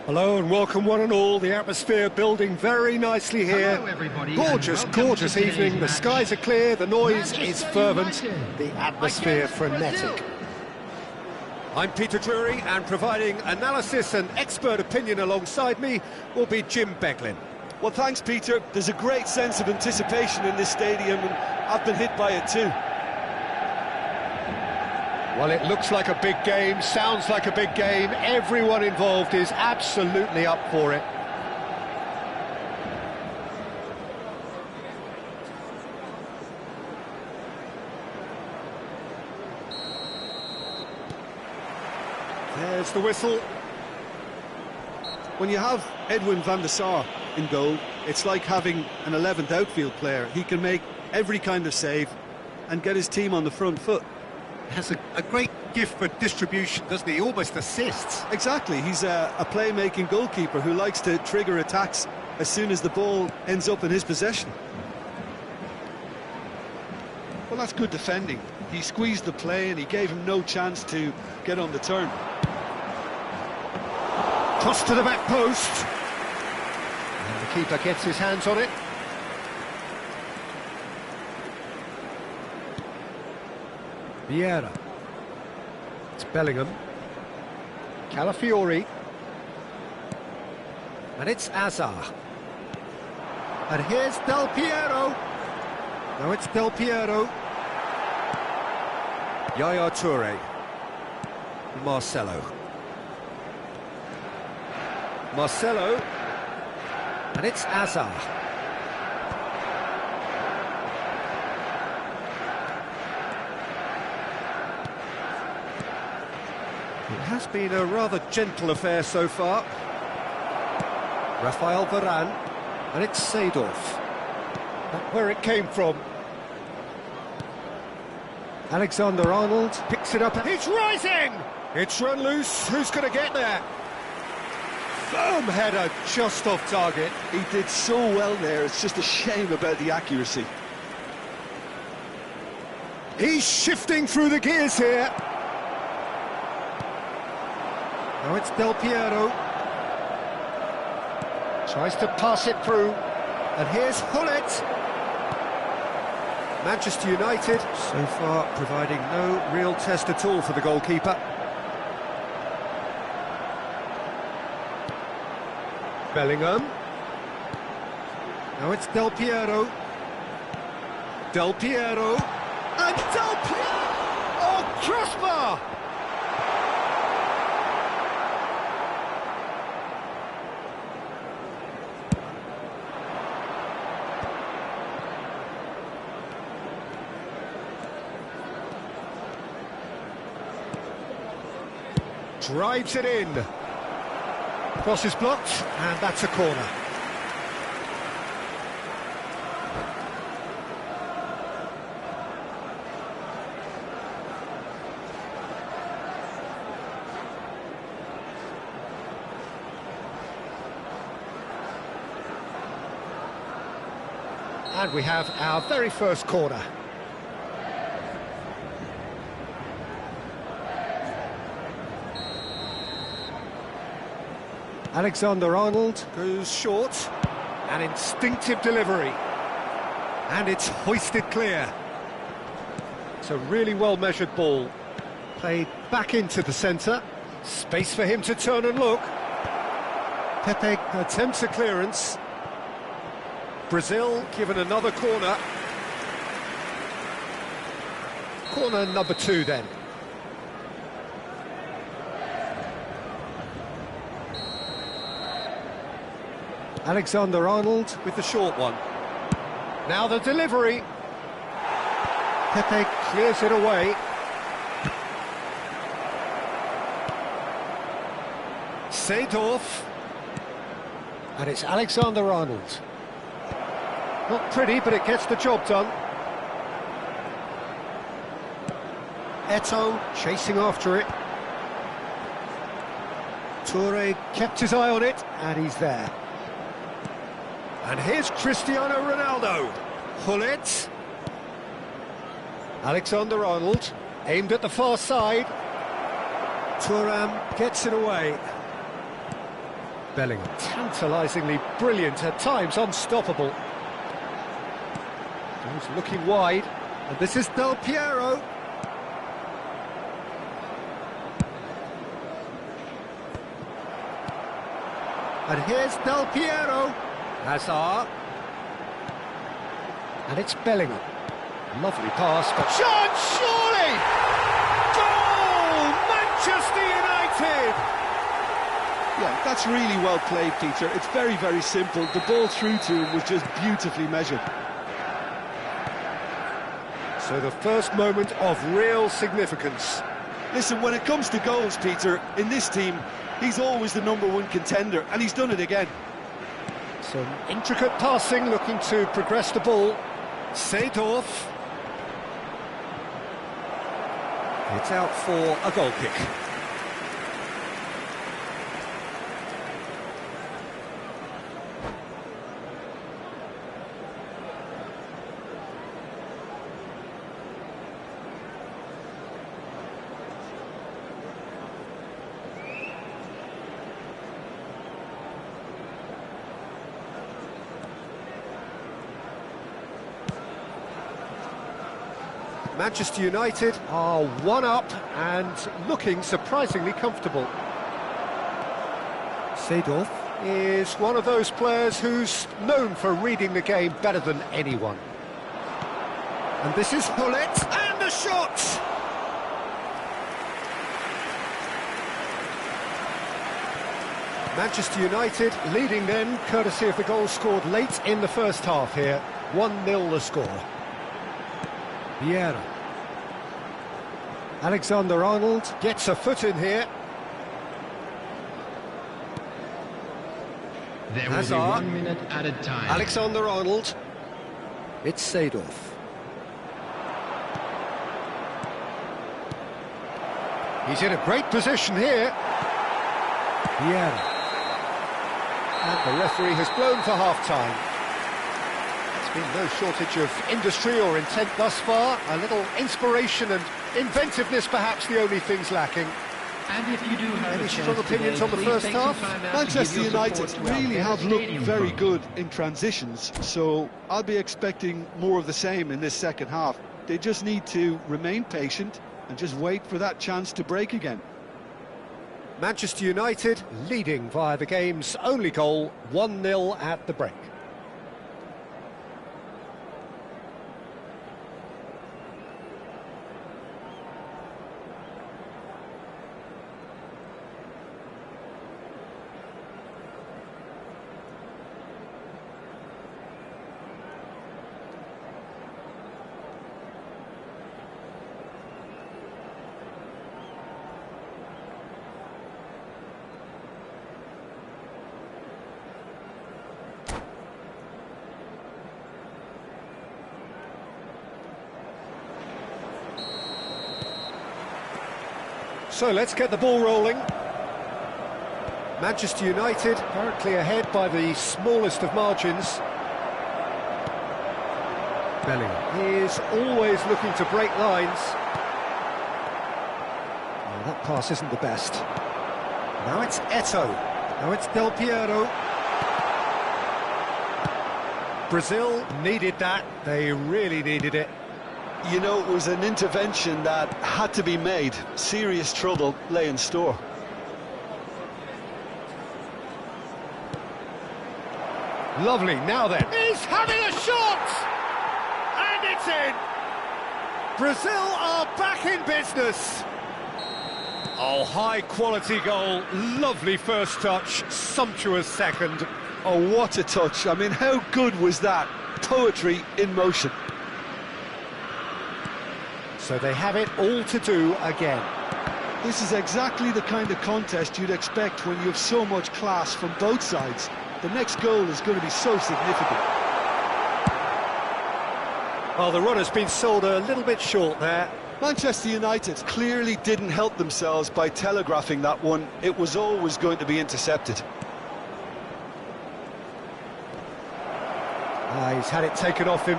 Hello and welcome one and all. The atmosphere building very nicely here. Hello everybody. Gorgeous evening. The skies are clear, the noise is fervent, the atmosphere frenetic. I'm Peter Drury, and providing analysis and expert opinion alongside me will be Jim Beglin. Well, thanks, Peter. There's a great sense of anticipation in this stadium, and I've been hit by it too. Well, it looks like a big game, sounds like a big game. Everyone involved is absolutely up for it. There's the whistle. When you have Edwin van der Sar in goal, it's like having an 11th outfield player. He can make every kind of save and get his team on the front foot. Has a great gift for distribution, doesn't he? Almost assists. Exactly, he's a playmaking goalkeeper who likes to trigger attacks as soon as the ball ends up in his possession. Well, that's good defending. He squeezed the play and he gave him no chance to get on the turn. Cross to the back post. And the keeper gets his hands on it. Vieira. It's Bellingham. Calafiori. And it's Azar. And here's Del Piero. Now it's Del Piero. Yaya Toure. Marcelo. Marcelo. And it's Azar. It has been a rather gentle affair so far. Rafael Varane, and it's Seedorf. That's where it came from. Alexander-Arnold picks it up. He's rising! It's run loose. Who's going to get there? Firm header, just off target. He did so well there, it's just a shame about the accuracy. He's shifting through the gears here. Now it's Del Piero. Tries to pass it through. And here's Hullet. Manchester United, so far, providing no real test at all for the goalkeeper. Bellingham. Now it's Del Piero. Del Piero. And Del Piero! Oh, crossbar! Drives it in. Cross is blocked, and that's a corner. And we have our very first corner. Alexander-Arnold goes short, an instinctive delivery, and it's hoisted clear. It's a really well-measured ball, played back into the centre, space for him to turn and look. Pepe attempts a clearance. Brazil given another corner. Corner number 2 then. Alexander-Arnold with the short one. Now the delivery. Pepe clears it away. Seedorf. And it's Alexander-Arnold. Not pretty, but it gets the job done. Eto'o chasing after it. Toure kept his eye on it, and he's there. And here's Cristiano Ronaldo. Hullet. Alexander-Arnold, aimed at the far side. Thuram gets it away. Bellingham, tantalisingly brilliant, at times unstoppable. He's looking wide, and this is Del Piero. And here's Del Piero. Hazard. And it's Bellingham. Lovely pass, but... Shot, surely! Goal! Manchester United! Yeah, that's really well played, Peter. It's very, very simple. The ball through to him was just beautifully measured. So the first moment of real significance. Listen, when it comes to goals, Peter, in this team, he's always the #1 contender, and he's done it again. Some intricate passing, looking to progress the ball. Seedorf. It's out for a goal kick. Manchester United are 1-up and looking surprisingly comfortable. Seedorf is one of those players who's known for reading the game better than anyone. And this is Hullet, and the shot! Manchester United leading then, courtesy of the goal scored late in the first half here. 1-0 the score. Vieira. Alexander-Arnold gets a foot in here. There will be 1 minute at a time. Alexander-Arnold. It's Seedorf. He's in a great position here. Vieira. And the referee has blown for half-time. Been no shortage of industry or intent thus far. A little inspiration and inventiveness, perhaps the only things lacking. And if you do have any strong opinions on the first half? Manchester United really have looked very good in transitions, so I'll be expecting more of the same in this second half. They just need to remain patient and just wait for that chance to break again. Manchester United leading via the game's only goal, 1-0 at the break. So let's get the ball rolling. Manchester United currently ahead by the smallest of margins. Bellingham. He is always looking to break lines. Oh, that pass isn't the best. Now it's Eto'o. Now it's Del Piero. Brazil needed that. They really needed it. You know, it was an intervention that had to be made. Serious trouble lay in store. Lovely, now then. He's having a shot! And it's in! Brazil are back in business. Oh, high-quality goal. Lovely first touch, sumptuous second. Oh, what a touch. I mean, how good was that? Poetry in motion. So they have it all to do again. This is exactly the kind of contest you'd expect when you have so much class from both sides. The next goal is going to be so significant. Well, the run has been sold a little bit short there. Manchester United clearly didn't help themselves by telegraphing that one. It was always going to be intercepted. He's had it taken off him.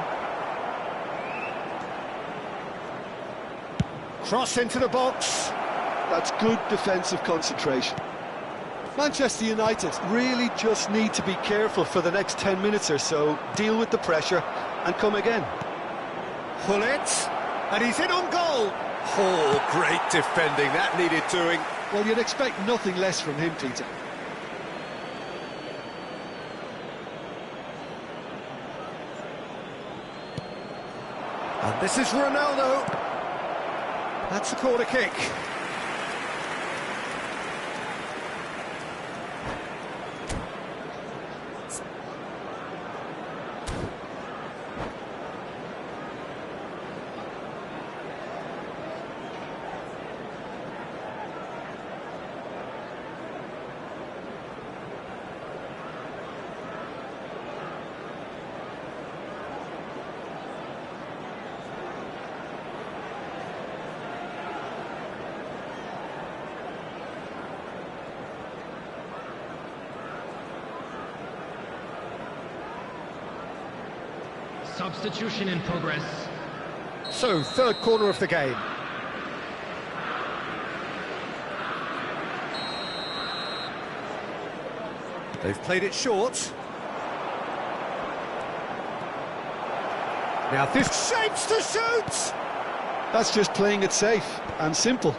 Cross into the box. That's good defensive concentration. Manchester United really just need to be careful for the next 10 minutes or so, deal with the pressure and come again. Pull it, and he's in on goal. Oh, great defending, that needed doing. Well, you'd expect nothing less from him, Peter. And this is Ronaldo. That's a corner kick. Substitution in progress. So, third corner of the game. They've played it short. Now this shapes to shoot! That's just playing it safe and simple.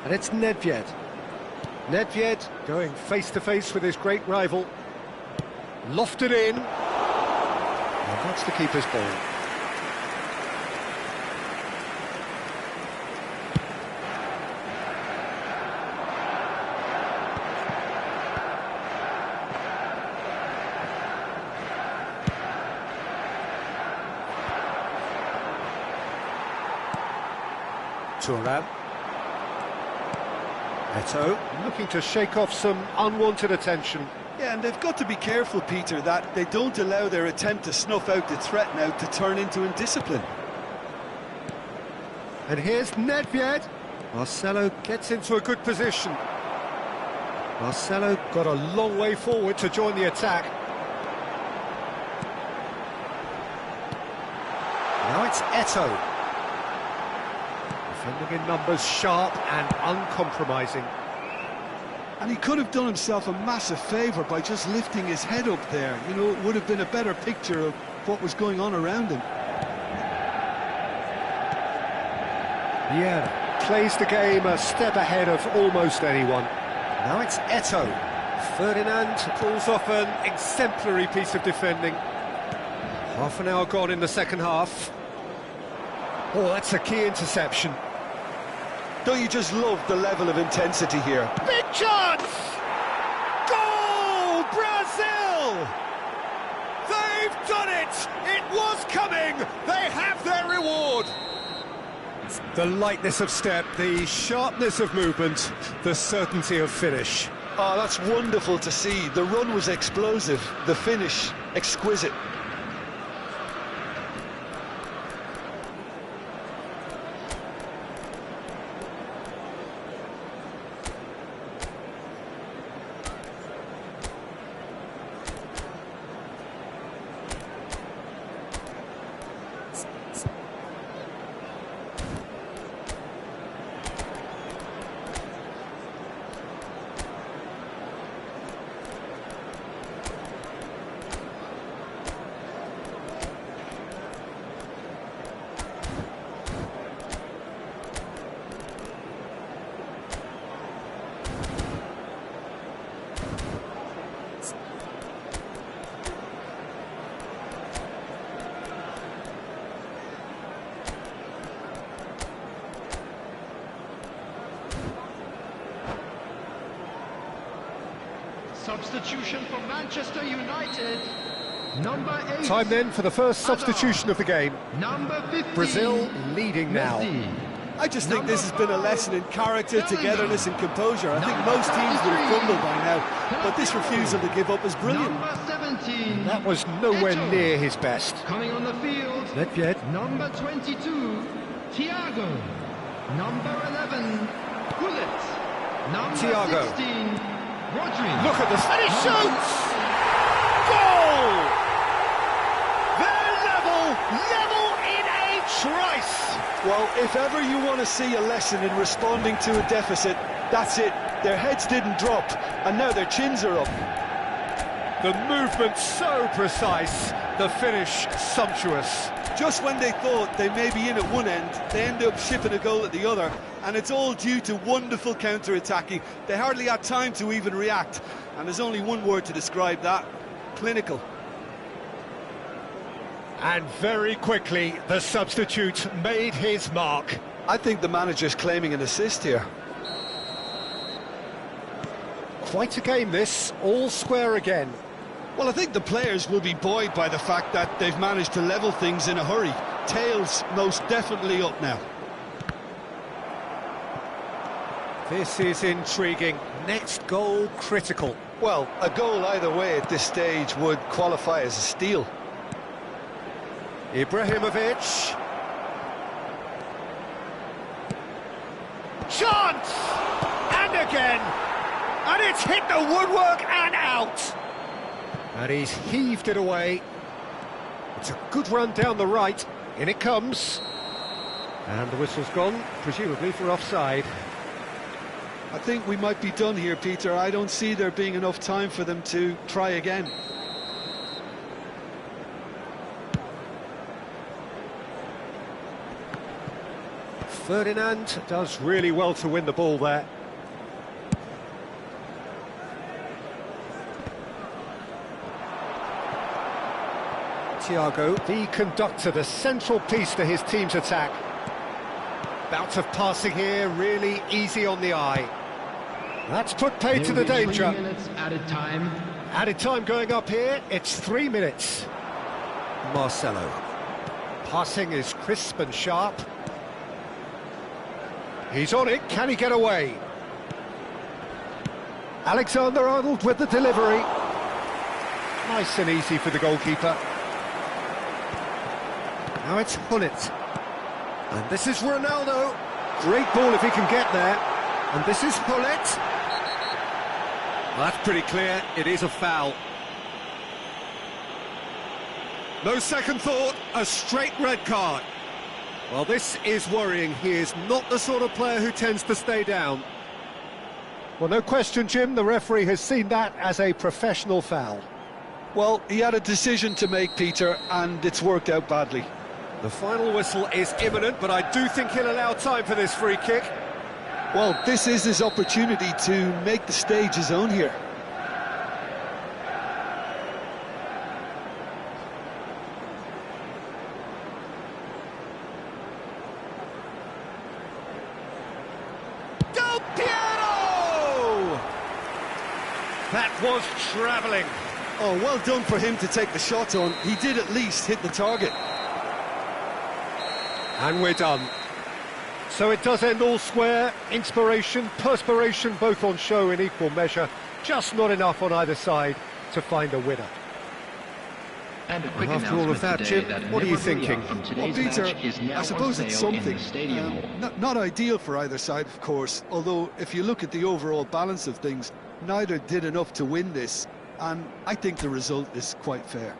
And it's Nedved. Nedved going face-to-face with his great rival. Lofted in. And that's the keeper's ball. Thuram. Eto'o looking to shake off some unwanted attention. Yeah, and they've got to be careful, Peter, that they don't allow their attempt to snuff out the threat now to turn into indiscipline. And here's Nedved. Marcelo gets into a good position. Marcelo got a long way forward to join the attack. Now it's Eto'o. Defending in numbers, sharp and uncompromising. And he could have done himself a massive favour by just lifting his head up there. You know, it would have been a better picture of what was going on around him. Yeah, plays the game a step ahead of almost anyone. Now it's Eto'o. Ferdinand pulls off an exemplary piece of defending. Half an hour gone in the second half. Oh, that's a key interception. Don't you just love the level of intensity here? Big chance! Goal! Brazil! They've done it! It was coming! They have their reward! The lightness of step, the sharpness of movement, the certainty of finish. Oh, that's wonderful to see. The run was explosive, the finish exquisite. Substitution for Manchester United. Number 8. Time then for the first substitution of the game. Number 15. Brazil leading now. Messi. I just think this has been a lesson in character, togetherness and composure. I think most teams would have crumbled by now, but this refusal to give up is brilliant. Number 17. That was nowhere near his best. Coming on the field. Nedved. Number 22, Thiago. Number 11, Gullit. Number Thiago. 16, Rodri. Look at this, and he shoots! Goal! They're level in a trice! Well, if ever you want to see a lesson in responding to a deficit, that's it. Their heads didn't drop, and now their chins are up. The movement so precise, the finish sumptuous. Just when they thought they may be in at one end, they end up shipping a goal at the other, and it's all due to wonderful counter-attacking. They hardly had time to even react, and there's only one word to describe that: clinical. And very quickly, the substitute made his mark. I think the manager's claiming an assist here. Quite a game this, all square again. Well, I think the players will be buoyed by the fact that they've managed to level things in a hurry. Tails most definitely up now. This is intriguing. Next goal critical. Well, a goal either way at this stage would qualify as a steal. Ibrahimovic. Chance! And again! And it's hit the woodwork and out! And he's heaved it away. It's a good run down the right. In it comes. And the whistle's gone, presumably for offside. I think we might be done here, Peter. I don't see there being enough time for them to try again. Ferdinand does really well to win the ball there. Thiago, the conductor, the central piece to his team's attack. Bout of passing here, really easy on the eye. That's put paid to the danger. 3 minutes added time. Added time going up here, it's 3 minutes. Marcelo. Passing is crisp and sharp. He's on it, can he get away? Alexander-Arnold with the delivery. Nice and easy for the goalkeeper. Now it's Gullit. And this is Ronaldo. Great ball if he can get there. And this is Gullit. Well, that's pretty clear, it is a foul. No second thought, a straight red card. Well, this is worrying. He is not the sort of player who tends to stay down. Well, no question, Jim, the referee has seen that as a professional foul. Well, he had a decision to make, Peter, and it's worked out badly. The final whistle is imminent, but I do think he'll allow time for this free kick. Well, this is his opportunity to make the stage his own here. Del Piero! That was travelling. Oh, well done for him to take the shot on. He did at least hit the target. And we're done. So it does end all square. Inspiration, perspiration, both on show in equal measure. Just not enough on either side to find a winner. And a quick After all of that, today Jim, what are you thinking? Well, Peter, I suppose it's something. Not ideal for either side, of course, although if you look at the overall balance of things, neither did enough to win this, and I think the result is quite fair.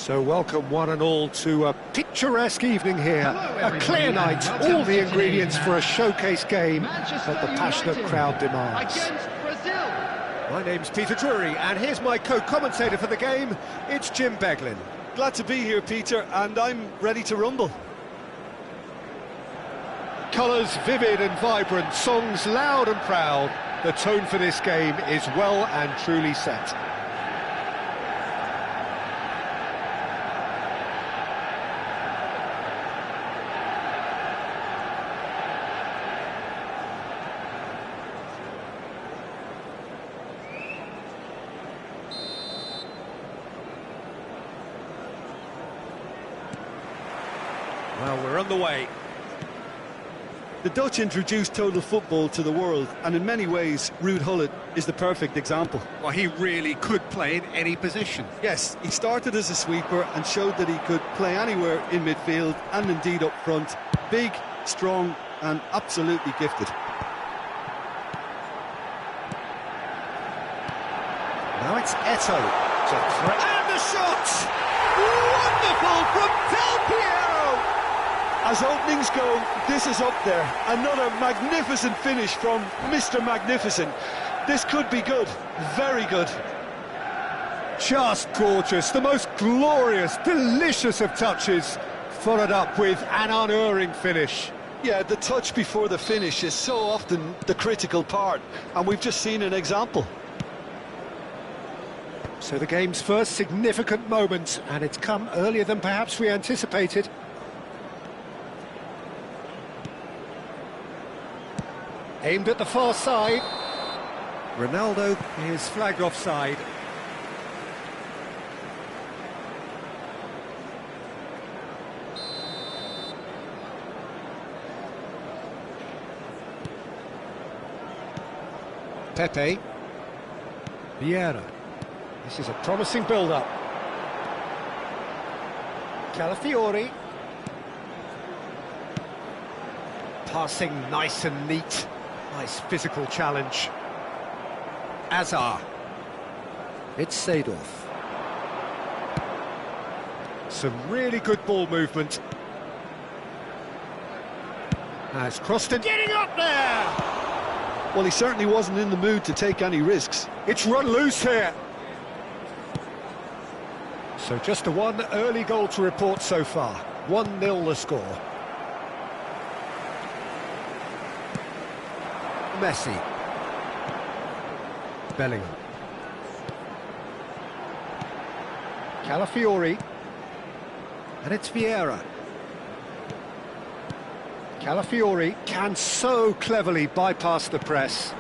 So welcome one and all to a picturesque evening here. Hello, A clear everybody, night, and welcome all the to ingredients today's for a match. showcase game Manchester that the passionate United crowd demands. Against Brazil. My name's Peter Drury, and here's my co-commentator for the game, it's Jim Beglin. Glad to be here, Peter, and I'm ready to rumble. Colours vivid and vibrant, songs loud and proud. The tone for this game is well and truly set. Well, we're on the way. The Dutch introduced total football to the world, and in many ways, Ruud Gullit is the perfect example. Well, he really could play in any position. Yes, he started as a sweeper and showed that he could play anywhere in midfield and indeed up front. Big, strong, and absolutely gifted. Now it's Eto'o to threat. And the shot! Wonderful from Del Piero! As openings go, this is up there. Another magnificent finish from Mr. Magnificent. This could be good, very good. Just gorgeous, the most glorious, delicious of touches, followed up with an unerring finish. Yeah, the touch before the finish is so often the critical part, and we've just seen an example. So the game's first significant moment, and it's come earlier than perhaps we anticipated. Aimed at the far side. Ronaldo is flagged offside. Pepe. Vieira. This is a promising build-up. Calafiori. Passing nice and neat. Nice physical challenge. Azar. It's Seedorf. Some really good ball movement. Has crossed it, getting up there! Well, he certainly wasn't in the mood to take any risks. It's run loose here. So just a one early goal to report so far. 1-0 the score. Messi. Bellingham. Calafiori. And it's Vieira. Calafiori can so cleverly bypass the press.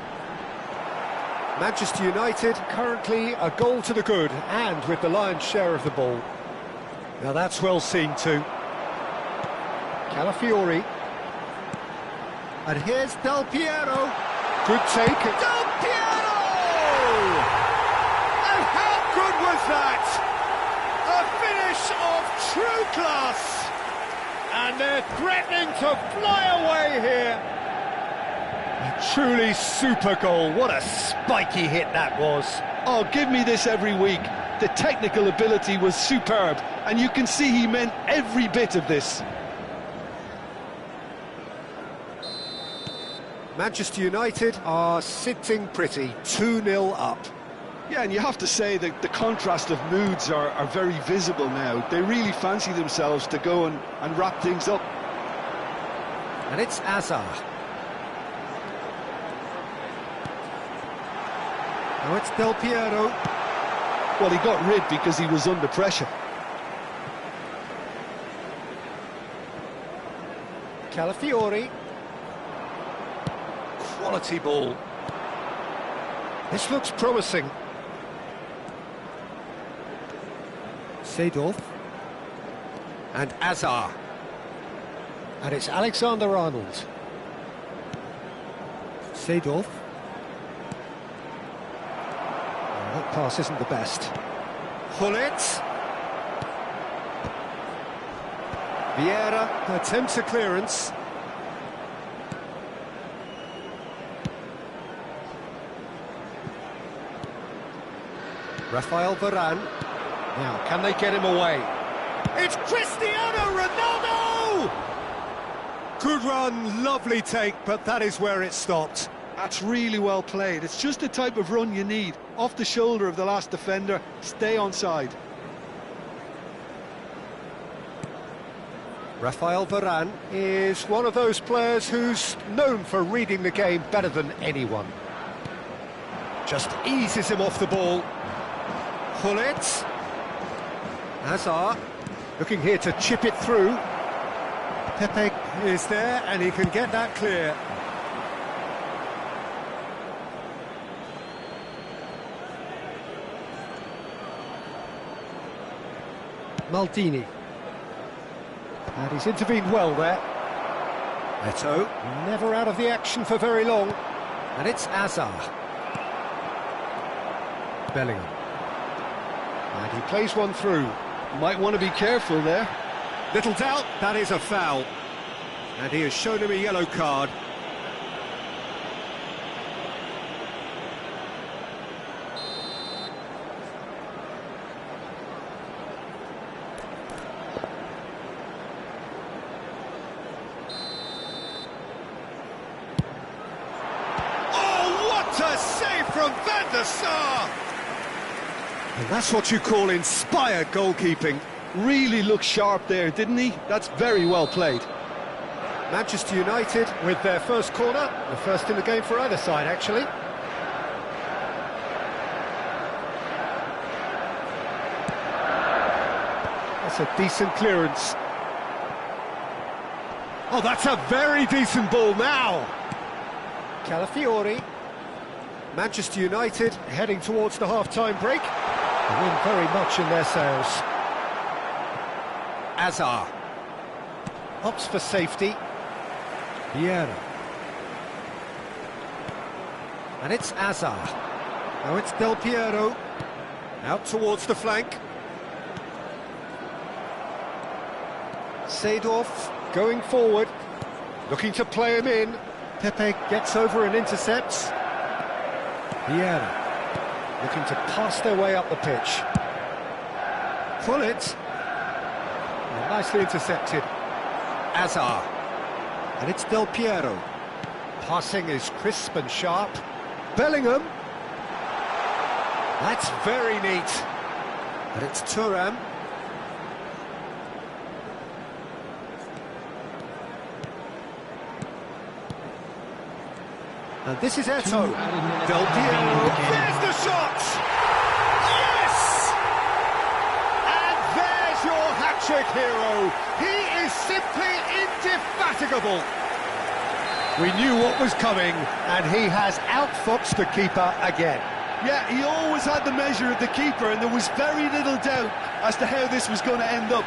Manchester United currently a goal to the good and with the lion's share of the ball. Now that's well seen too. Calafiori. And here's Del Piero. Good take. Del Piero! And how good was that? A finish of true class. And they're threatening to fly away here. A truly super goal. What a spiky hit that was. Oh, give me this every week. The technical ability was superb, and you can see he meant every bit of this. Manchester United are sitting pretty, 2-0 up. Yeah, and you have to say that the contrast of moods are very visible now. They really fancy themselves to go and wrap things up. And it's Hazard. Now it's Del Piero. Well, he got rid because he was under pressure. Calafiori. Quality ball. This looks promising. Seedorf. And Hazard. And it's Alexander-Arnold. Seedorf. That pass isn't the best. Hullet. Vieira attempts a clearance. Rafael Varane. Now, can they get him away? It's Cristiano Ronaldo! Good run, lovely take, but that is where it stopped. That's really well played. It's just the type of run you need. Off the shoulder of the last defender, stay onside. Rafael Varane is one of those players who's known for reading the game better than anyone. Just eases him off the ball. Hullet. Hazard looking here to chip it through. Pepe is there and he can get that clear. Maldini. And he's intervened well there. Neto, never out of the action for very long. And it's Hazard. Bellingham. And he plays one through. Might want to be careful there. Little doubt, that is a foul. And he has shown him a yellow card. Oh, what a save from Van der Sar! And that's what you call inspired goalkeeping. Really looked sharp there, didn't he? That's very well played. Manchester United with their first corner, the first in the game for either side, actually. That's a decent clearance. Oh, that's a very decent ball now. Calafiori. Manchester United heading towards the half-time break. The wind very much in their sails. Hazard. Opts for safety. Vieira. And it's Hazard. Now it's Del Piero. Out towards the flank. Seedorf going forward. Looking to play him in. Pepe gets over and intercepts. Vieira. Looking to pass their way up the pitch. Hullet. Nicely intercepted. Hazard. And it's Del Piero. Passing is crisp and sharp. Bellingham. That's very neat. And it's Thuram. And this is Eto'o. Del Piero. There's the shot! Yes! And there's your hat-trick hero. He is simply indefatigable. We knew what was coming, and he has outfoxed the keeper again. Yeah, he always had the measure of the keeper, and there was very little doubt as to how this was going to end up.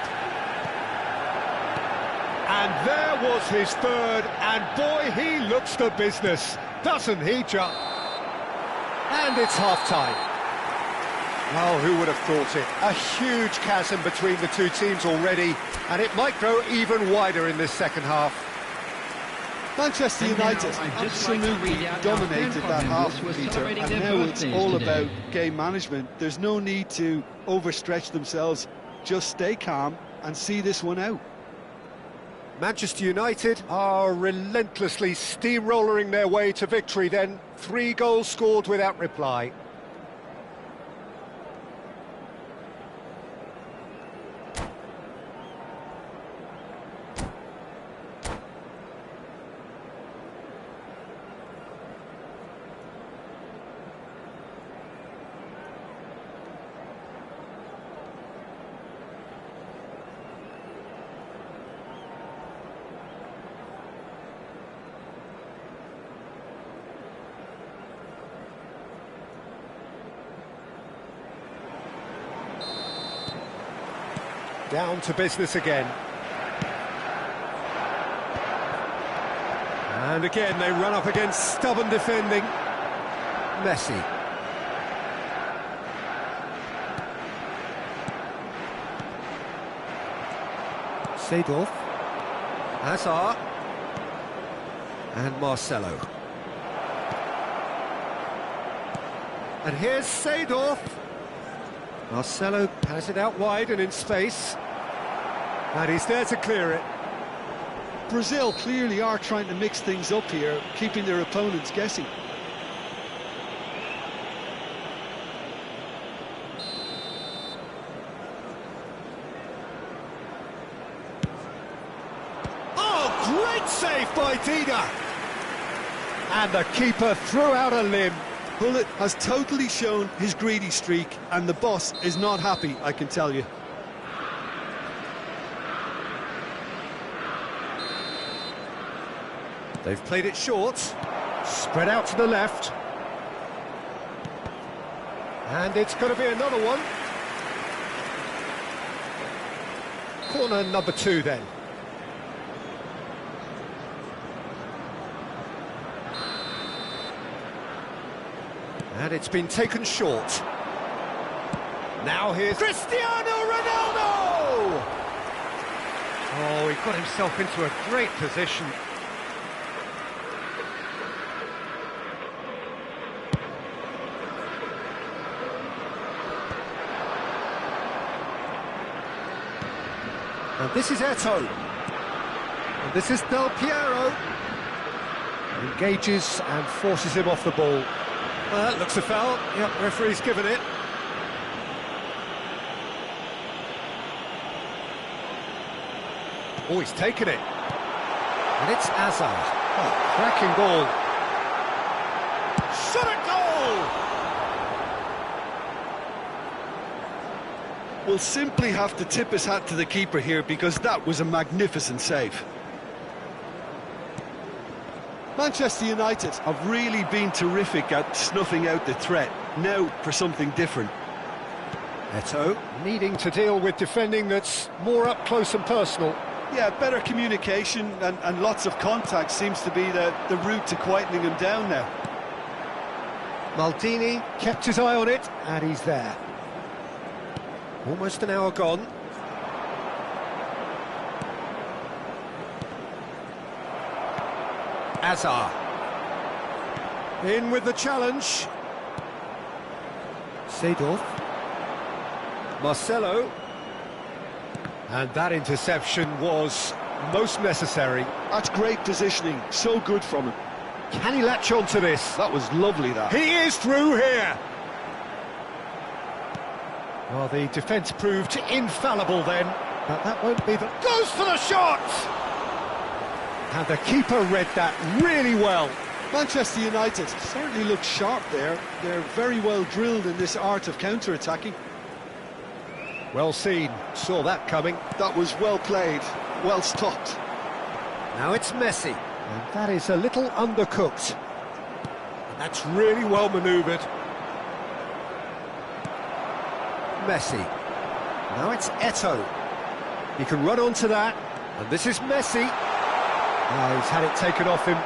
And there was his third, and boy, he looks the business, doesn't he, Chuck? And it's half-time. Well, who would have thought it? A huge chasm between the two teams already, and it might grow even wider in this second half. Manchester United absolutely dominated that half, Peter, and now it's all about game management. There's no need to overstretch themselves, just stay calm and see this one out. Manchester United are relentlessly steamrolling their way to victory then. 3 goals scored without reply. Down to business again. And again they run up against stubborn defending. Messi. Seedorf. Hazard. And Marcelo. And here's Seedorf. Marcelo has it out wide and in space. And he's there to clear it. Brazil clearly are trying to mix things up here, keeping their opponents guessing. Oh, great save by Dida! And the keeper threw out a limb. Bullet has totally shown his greedy streak, and the boss is not happy, I can tell you. They've played it short, spread out to the left. And it's going to be another one. Corner number 2 then. And it's been taken short. Now here's Cristiano Ronaldo! Oh, he got himself into a great position. And this is Eto'o. And this is Del Piero. Engages and forces him off the ball. Well, that looks a foul. Yep, referee's given it. Oh, he's taken it. And it's Hazard. Oh, cracking ball. Shot at goal! Will simply have to tip his hat to the keeper here, because that was a magnificent save. Manchester United have really been terrific at snuffing out the threat. Now for something different. Eto'o needing to deal with defending that's more up close and personal. Yeah, better communication and lots of contact seems to be the route to quietening him down now. Maldini kept his eye on it, and he's there. Almost an hour gone. Hazard. In with the challenge. Seedorf. Marcelo. And that interception was most necessary. That's great positioning, so good from him. Can he latch on to this? That was lovely, that. He is through here. Well, the defence proved infallible then, but that won't be the... Goes for the shot! And the keeper read that really well. Manchester United certainly look sharp there. They're very well drilled in this art of counter-attacking. Well seen, saw that coming. That was well played, well stopped. Now it's Messi, and that is a little undercooked. And that's really well manoeuvred. Messi. Now it's Eto'o. He can run onto that, and this is Messi. Oh, he's had it taken off him.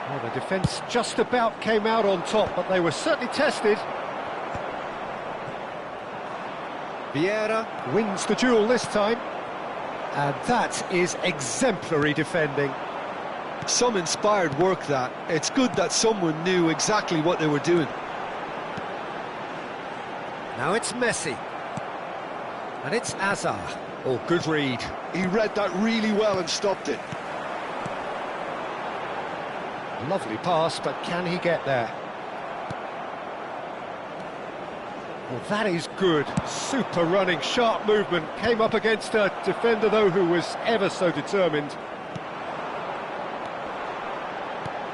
Well, the defence just about came out on top, but they were certainly tested. Vieira wins the duel this time, and that is exemplary defending. Some inspired work, that. It's good that someone knew exactly what they were doing. Now it's Messi. And it's Hazard. Oh, good read. He read that really well and stopped it. Lovely pass, but can he get there? Well, that is good. Super running, sharp movement. Came up against a defender, though, who was ever so determined.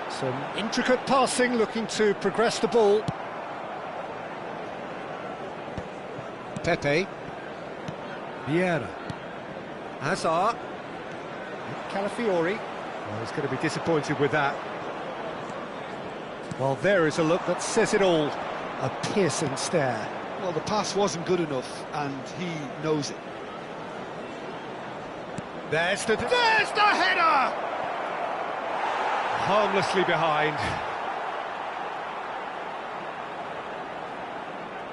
Some intricate passing, looking to progress the ball. Pepe. Vieira. Hazard. Calafiori. Well, he's going to be disappointed with that. Well, there is a look that says it all. A piercing stare. Well, the pass wasn't good enough, and he knows it. There's the header! Harmlessly behind.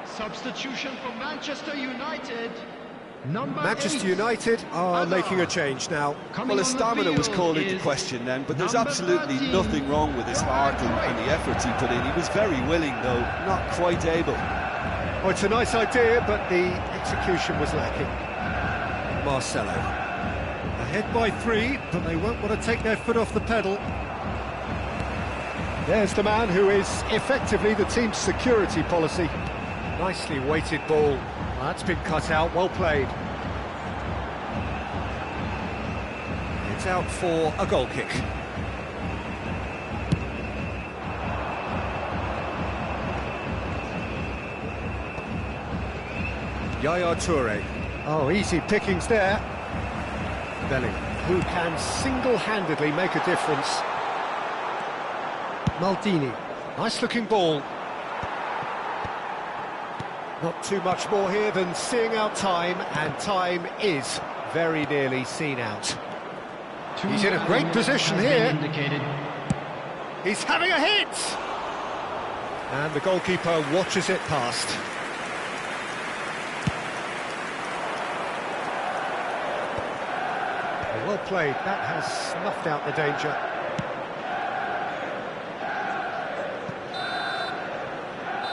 Substitution for Manchester United. Number Manchester 8. United are Hazard. making a change now. Well, his stamina was called into question then, but there's absolutely nothing wrong with his heart and the efforts he put in. He was very willing, though, not quite able. Oh, it's a nice idea, but the execution was lacking. Marcelo. Ahead by 3, but they won't want to take their foot off the pedal. There's the man who is effectively the team's security policy. Nicely weighted ball. Well, that's been cut out, well played. It's out for a goal kick. Yaya Toure. Oh, easy pickings there. Bellingham, who can single-handedly make a difference. Maldini. Nice-looking ball. Not too much more here than seeing out time, and time is very nearly seen out. He's in a great position here. He's having a hit! And the goalkeeper watches it past. Well played, that has snuffed out the danger.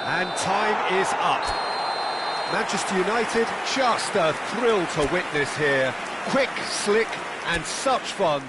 And time is up. Manchester United, just a thrill to witness here. Quick, slick, and such fun.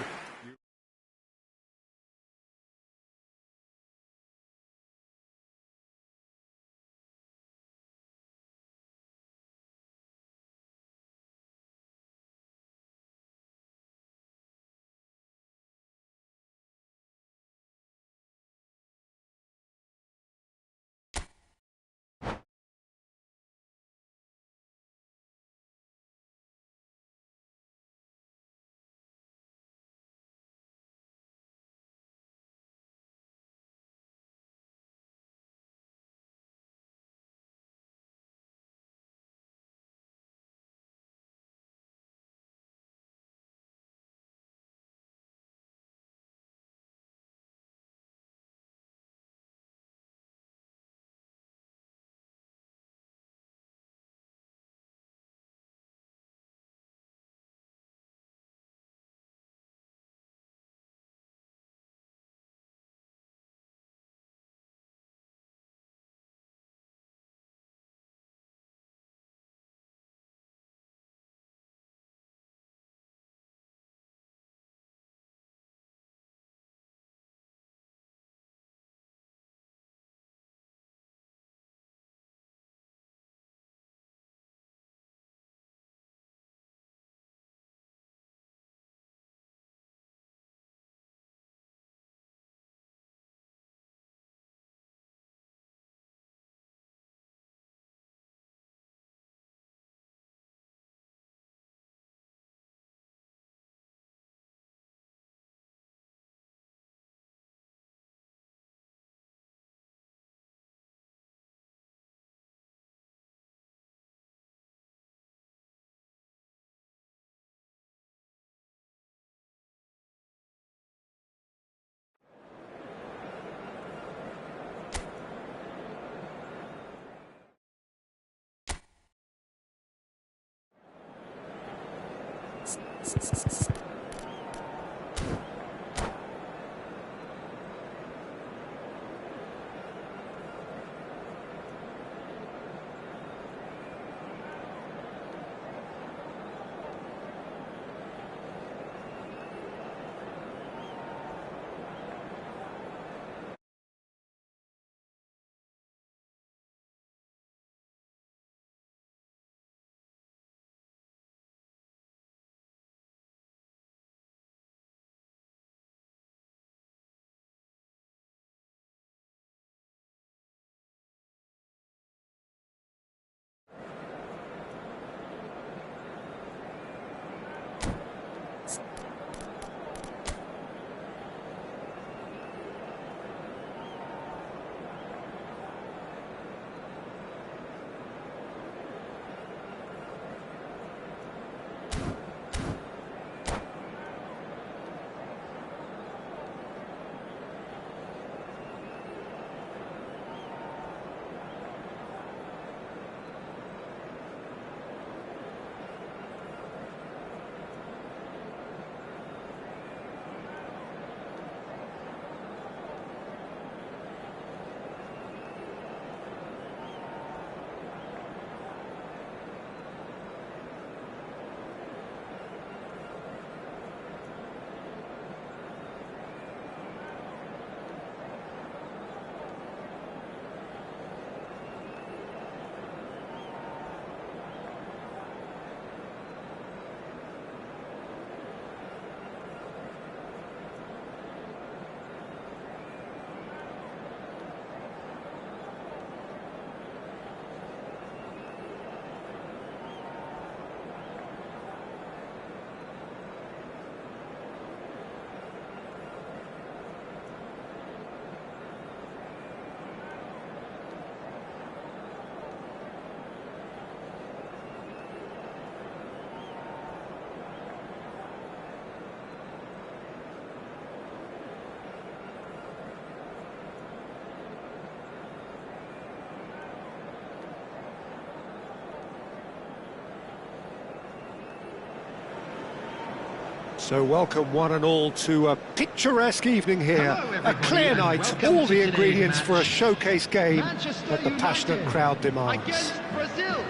So welcome one and all to a picturesque evening here. Hello, A clear everybody, night, and all welcome the to ingredients today's for a match. showcase game Manchester that the passionate United crowd demands. against Brazil.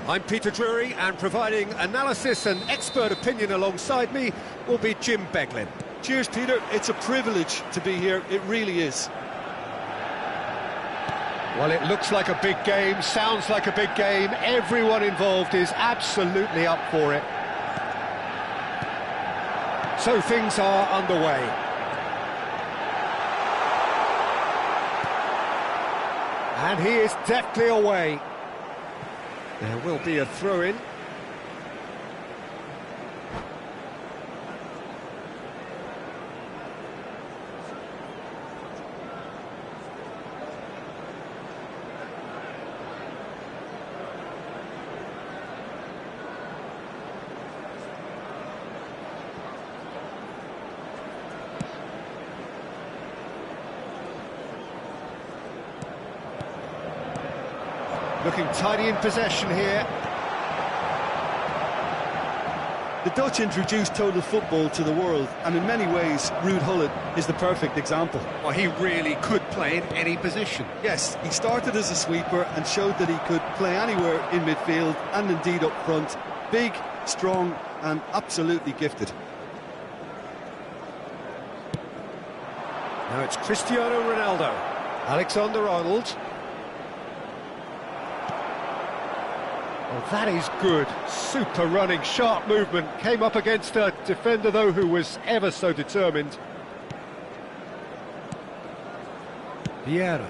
I'm Peter Drury, and providing analysis and expert opinion alongside me will be Jim Beglin. Cheers, Peter. It's a privilege to be here. It really is. Well, it looks like a big game, sounds like a big game. Everyone involved is absolutely up for it. So things are underway. And he is deftly away. There will be a throw-in. Looking tidy in possession here. The Dutch introduced total football to the world, and in many ways, Ruud Gullit is the perfect example. Well, he really could play in any position. Yes, he started as a sweeper and showed that he could play anywhere in midfield and indeed up front. Big, strong, and absolutely gifted. Now it's Cristiano Ronaldo. Alexander-Arnold. Oh, that is good. Super running, sharp movement. Came up against a defender, though, who was ever so determined. Vieira.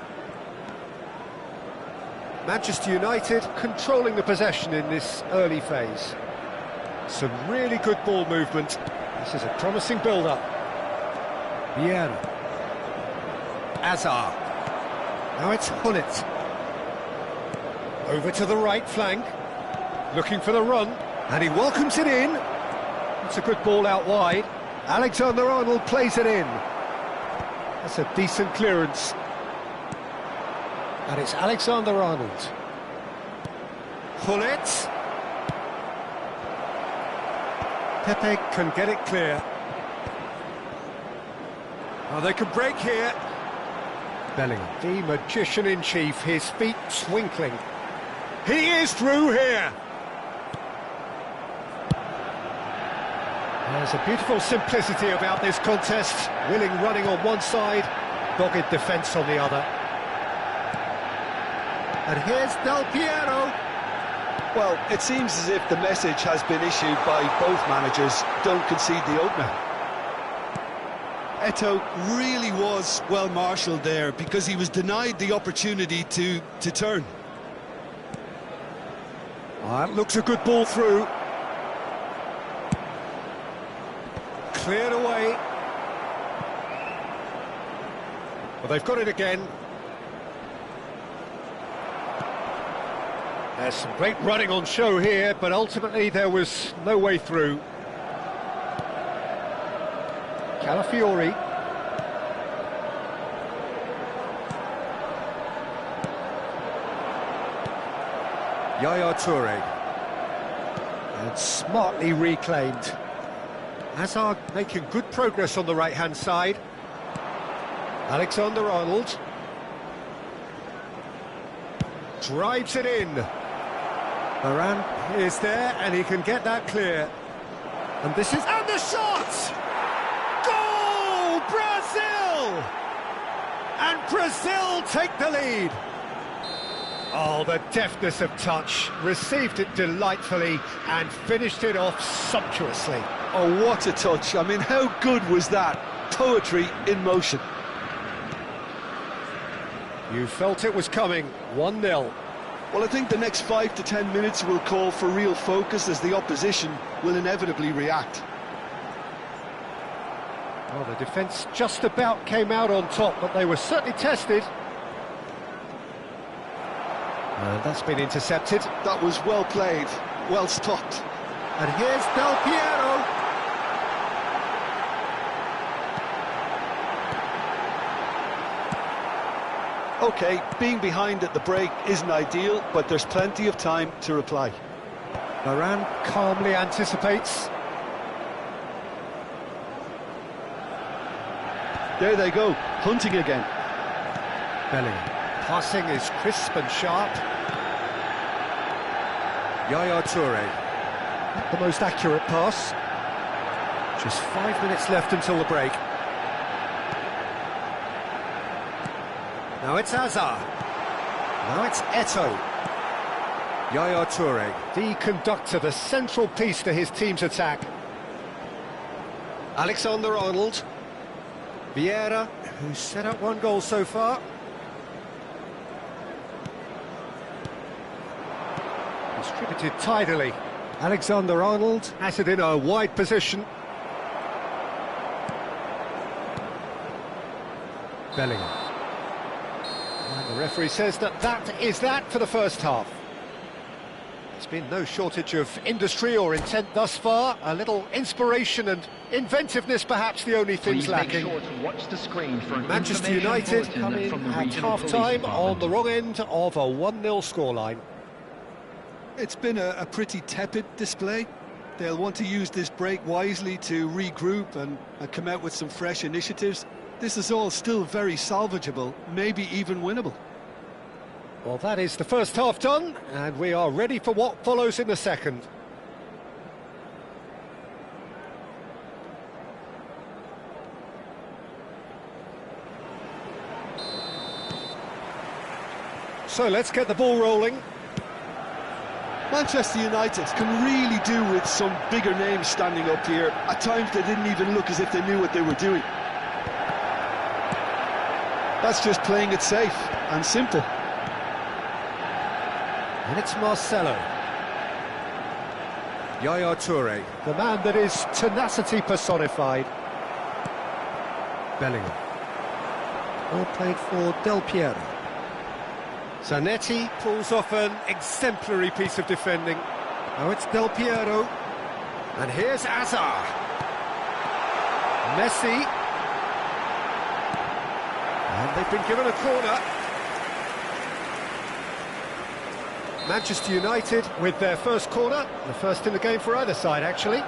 Manchester United controlling the possession in this early phase. Some really good ball movement. This is a promising build-up. Vieira. Azar. Now it's Gullit. Over to the right flank. Looking for the run, and he welcomes it in. It's a good ball out wide. Alexander-Arnold plays it in. That's a decent clearance. And it's Alexander-Arnold. Gullit. Pepe can get it clear. Oh, they can break here. Bellingham, the magician-in-chief, his feet twinkling. He is through here. There's a beautiful simplicity about this contest. Willing running on one side, dogged defence on the other. And here's Del Piero. Well, it seems as if the message has been issued by both managers: don't concede the opener. Eto'o really was well marshalled there because he was denied the opportunity to turn. That looks a good ball through. Cleared away. Well, they've got it again. There's some great running on show here, but ultimately there was no way through. Calafiori. Yaya Toure. And smartly reclaimed. Hazard making good progress on the right-hand side. Alexander-Arnold. Drives it in. Varane is there, and he can get that clear. And this is... And the shot! Goal! Brazil! And Brazil take the lead. Oh, the deftness of touch. Received it delightfully and finished it off sumptuously. Oh, what a touch. I mean, how good was that? Poetry in motion. You felt it was coming. 1-0. Well, I think the next 5 to 10 minutes will call for real focus as the opposition will inevitably react. Well, the defence just about came out on top, but they were certainly tested. And that's been intercepted. That was well played, well stopped. And here's Del Piero. OK, being behind at the break isn't ideal, but there's plenty of time to reply. Varane calmly anticipates. There they go, hunting again. Bellingham. Passing is crisp and sharp. Yaya Toure. Not the most accurate pass. Just 5 minutes left until the break. Now it's Hazard. Now it's Eto'o. Yaya Toure, the conductor, the central piece to his team's attack. Alexander-Arnold. Vieira, who's set up one goal so far. Distributed tidily. Alexander-Arnold has it in a wide position. Bellingham. And the referee says that is that for the first half. There's been no shortage of industry or intent thus far. A little inspiration and inventiveness, perhaps the only things lacking. Make sure to watch the screen for an Manchester United come in at half-time on the wrong end of a 1-0 scoreline. It's been a pretty tepid display. They'll want to use this break wisely to regroup and come out with some fresh initiatives. This is all still very salvageable, maybe even winnable. Well, that is the first half done, and we are ready for what follows in the second. So let's get the ball rolling. Manchester United can really do with some bigger names standing up here. At times they didn't even look as if they knew what they were doing. That's just playing it safe and simple. And it's Marcelo. Yaya Toure, the man that is tenacity personified. Bellingham. All played for Del Piero. Zanetti pulls off an exemplary piece of defending. Now it's Del Piero. And here's Hazard. Messi. And they've been given a corner. Manchester United with their first corner, the first in the game for either side, actually.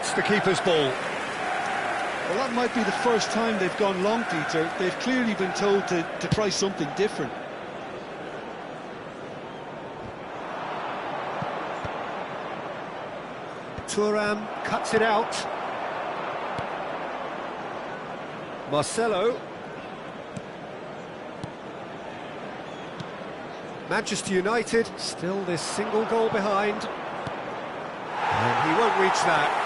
it's the keeper's ball. Well, that might be the first time they've gone long, Peter. They've clearly been told to try something different. Thuram cuts it out. Marcelo. Manchester United still this single goal behind. And he won't reach that.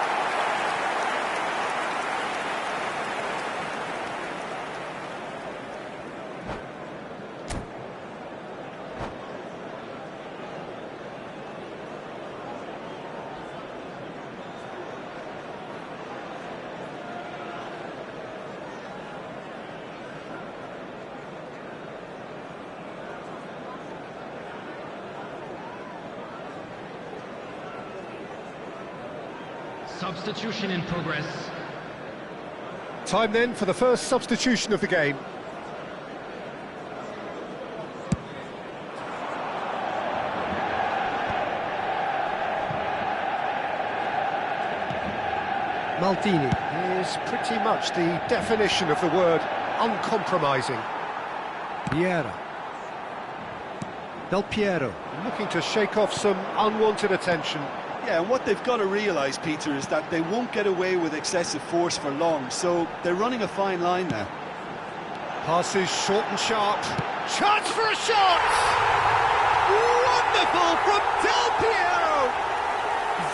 Substitution in progress. Time then for the first substitution of the game. Maldini is pretty much the definition of the word uncompromising. Vieira. Del Piero looking to shake off some unwanted attention. Yeah, and what they've got to realise, Peter, is that they won't get away with excessive force for long, so they're running a fine line now. Passes short and sharp. Chance for a shot! Wonderful from Del Piero!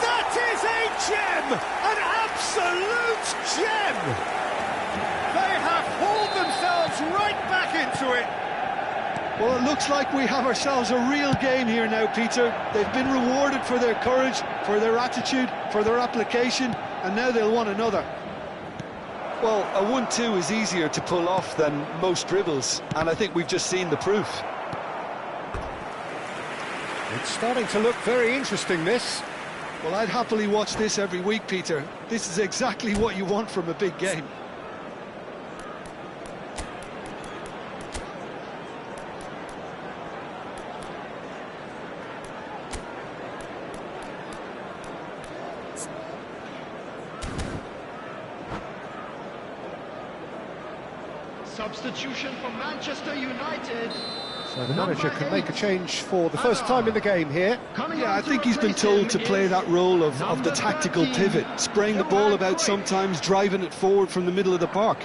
That is a gem! An absolute gem! They have hauled themselves right back into it. Well, it looks like we have ourselves a real game here now, Peter. They've been rewarded for their courage, for their attitude, for their application, and now they'll want another. Well, a 1-2 is easier to pull off than most dribbles, and I think we've just seen the proof. It's starting to look very interesting, this. Well, I'd happily watch this every week, Peter. This is exactly what you want from a big game. Substitution for Manchester United. So the manager can make a change for the first time in the game here. Yeah, I think he's been told to play that role of the tactical pivot, spraying the ball about sometimes, driving it forward from the middle of the park.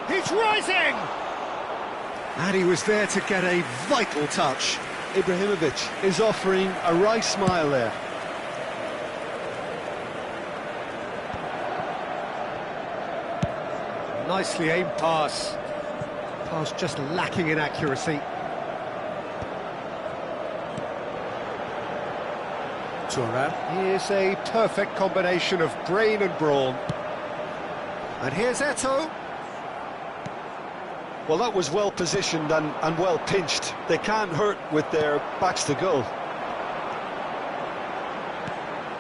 He's rising! And he was there to get a vital touch. Ibrahimovic is offering a wry smile there. Nicely aimed pass. Pass just lacking in accuracy. Thuram. Here's a perfect combination of brain and brawn. And here's Eto'o. Well, that was well positioned and well pinched. They can't hurt with their backs to goal.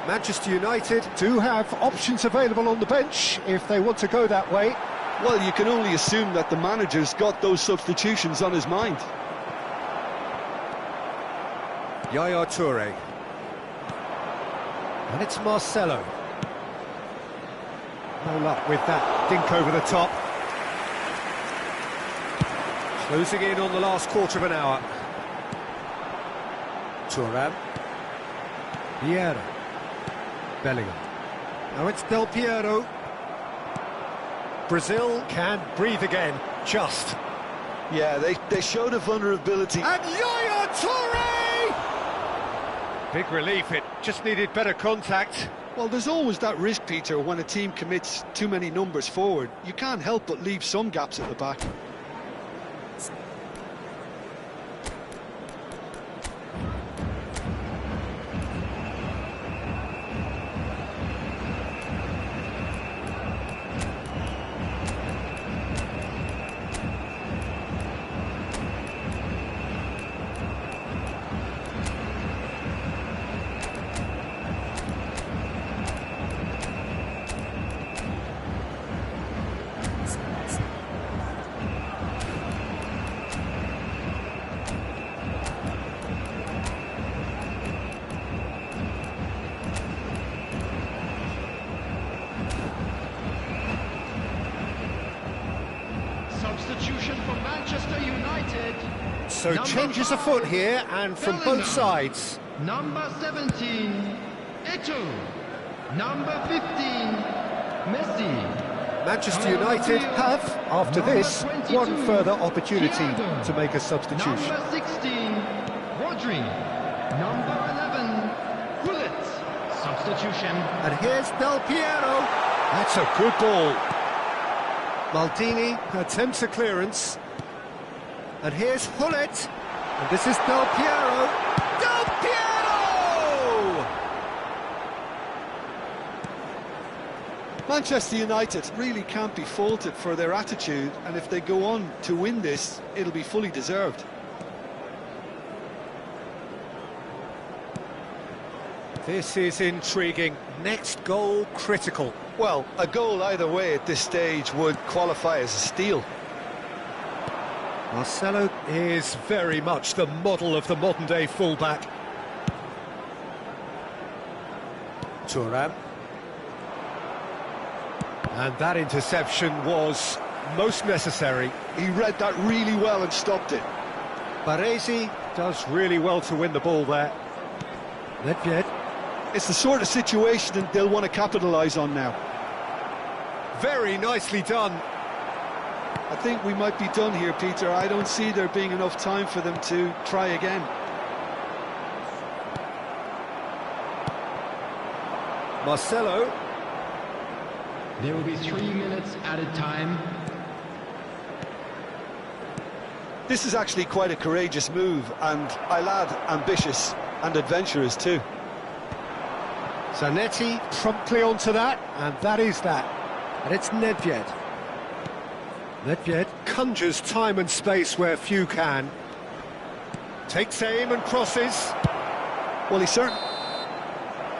Manchester United do have options available on the bench if they want to go that way. Well, you can only assume that the manager's got those substitutions on his mind. Yaya Toure. And it's Marcelo. No luck with that dink over the top. Closing in on the last quarter of an hour. Thuram. Vieira. Bellingham. Now it's Del Piero. Brazil can breathe again, just. Yeah, they showed a vulnerability. And Yaya Toure! Big relief, it just needed better contact. Well, there's always that risk, Peter, when a team commits too many numbers forward. You can't help but leave some gaps at the back. Substitution for Manchester United. So changes afoot here, and from both sides. Number 17, Eto'o. Number 15, Messi. Manchester United have, after this, one further opportunity to make a substitution. Number 16, Rodri. Number 11, Gullit. Substitution. And here's Del Piero. That's a good ball. Maldini attempts a clearance. And here's Gullit. And this is Del Piero. Del Piero! Manchester United really can't be faulted for their attitude, and if they go on to win this, it'll be fully deserved. This is intriguing. Next goal critical. Well, a goal either way at this stage would qualify as a steal. Marcelo is very much the model of the modern-day fullback. Thuram. And that interception was most necessary. He read that really well and stopped it. Baresi does really well to win the ball there. Nedved. It's the sort of situation that they'll want to capitalise on now. Very nicely done. I think we might be done here, Peter. I don't see there being enough time for them to try again. Marcelo. There will be 3 minutes added time. This is actually quite a courageous move, and I'll add ambitious and adventurous too. Zanetti promptly onto that, and that is that. And it's Nedved. Nedved conjures time and space where few can. Takes aim and crosses. Well, he's certain.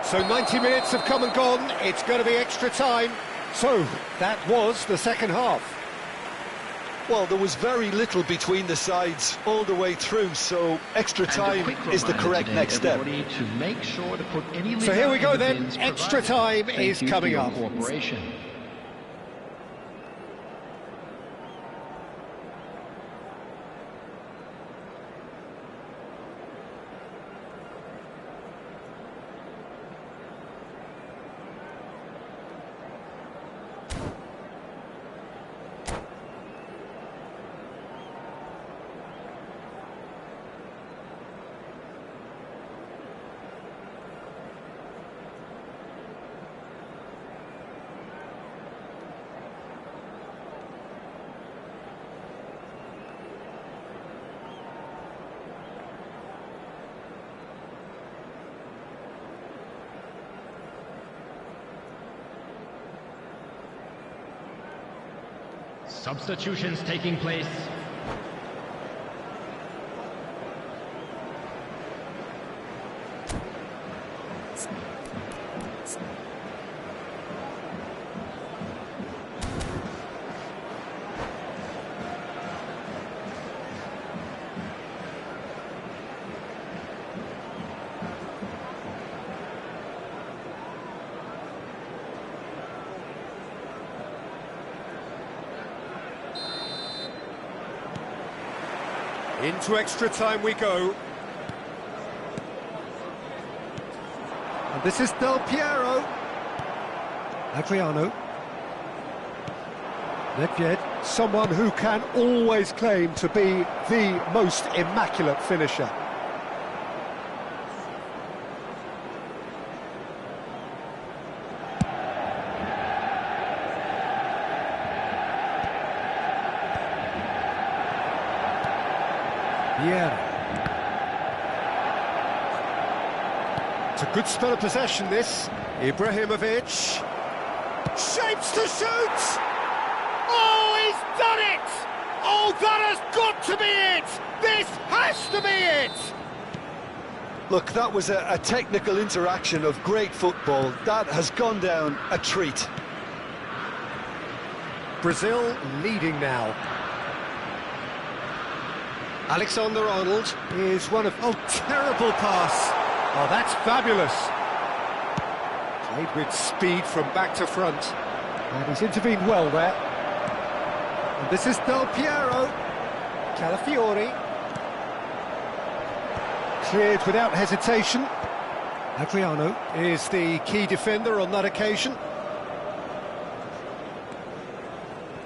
So 90 minutes have come and gone. It's going to be extra time. So that was the second half. Well, there was very little between the sides all the way through, so extra time is the correct next step. To make sure to put any so here we go then, extra time is coming up. Substitutions taking place. Into extra time we go. And this is Del Piero. Adriano. Nedved, someone who can always claim to be the most immaculate finisher. Yeah. It's a good spell of possession, this. Ibrahimovic. Shapes to shoot! Oh, he's done it! Oh, that has got to be it! This has to be it! Look, that was a technical interaction of great football. That has gone down a treat. Brazil leading now. Alexander-Arnold is one of... Oh, terrible pass. Oh, that's fabulous. Played with speed from back to front. And he's intervened well there. And this is Del Piero. Calafiori. Cleared without hesitation. Adriano is the key defender on that occasion.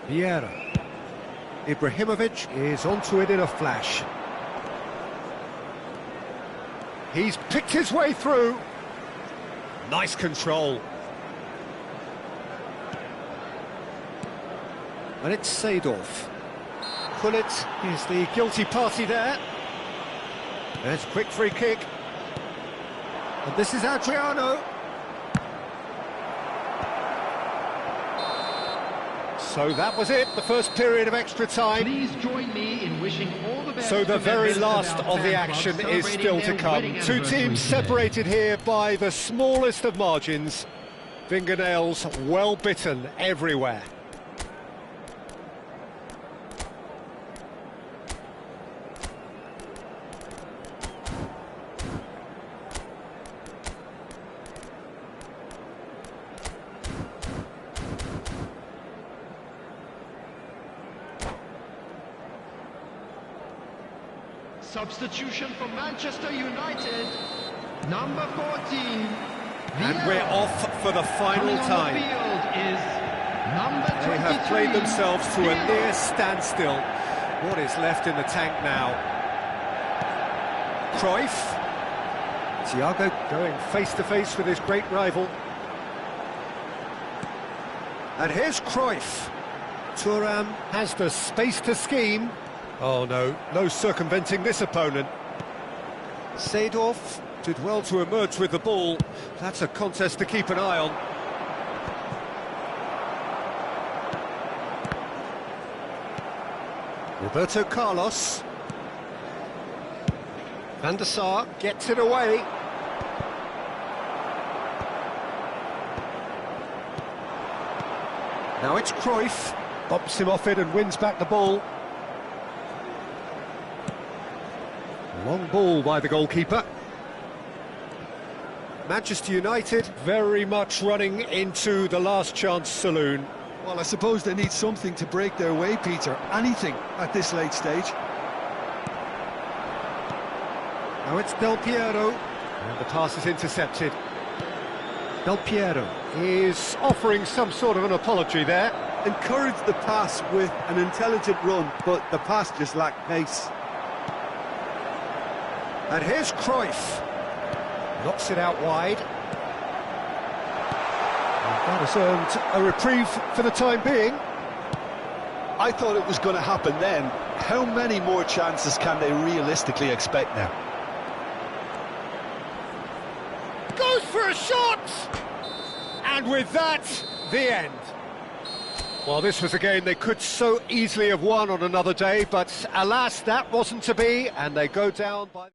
Vieira. Ibrahimovic is onto it in a flash. He's picked his way through. Nice control. And it's Seedorf. Gullit is the guilty party there. There's a quick free kick. And this is Adriano. So that was it, the first period of extra time. Please join me in wishing all the best. So the to very members last our of the fan action club is still to celebrating their come. wedding Two anniversary teams today. separated here by the smallest of margins. Fingernails well bitten everywhere. Substitution for Manchester United, number 14. And we're off for the final Coming on the time. field is number 23. They have played themselves to a near standstill. What is left in the tank now? Cruyff. Thiago going face-to-face with his great rival. And here's Cruyff. Thuram has the space to scheme. Oh no, no circumventing this opponent. Seedorf did well to emerge with the ball. That's a contest to keep an eye on. Roberto Carlos. Van der Sar gets it away. Now it's Cruyff. Bumps him off it and wins back the ball. Long ball by the goalkeeper. Manchester United very much running into the last chance saloon. Well, I suppose they need something to break their way, Peter. Anything at this late stage. Now it's Del Piero, and the pass is intercepted. Del Piero is offering some sort of an apology there. Encouraged the pass with an intelligent run, but the pass just lacked pace. And here's Cruyff. Knocks it out wide. And that has earned a reprieve for the time being. I thought it was going to happen then. How many more chances can they realistically expect now? Goes for a shot! And with that, the end. Well, this was a game they could so easily have won on another day, but alas, that wasn't to be, and they go down by...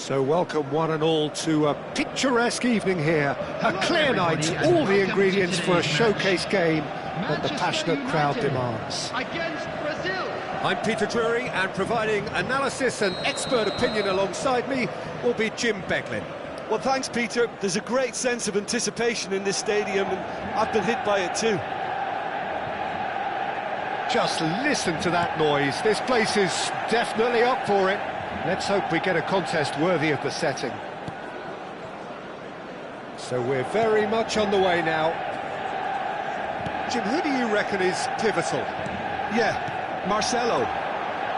So welcome one and all to a picturesque evening here. A clear night, all the ingredients for a showcase game that the passionate crowd demands. Against Brazil. I'm Peter Drury, and providing analysis and expert opinion alongside me will be Jim Beglin. Well, thanks, Peter. There's a great sense of anticipation in this stadium, and I've been hit by it too. Just listen to that noise. This place is definitely up for it. Let's hope we get a contest worthy of the setting. So we're very much on the way now. Jim, who do you reckon is pivotal? Yeah, Marcelo.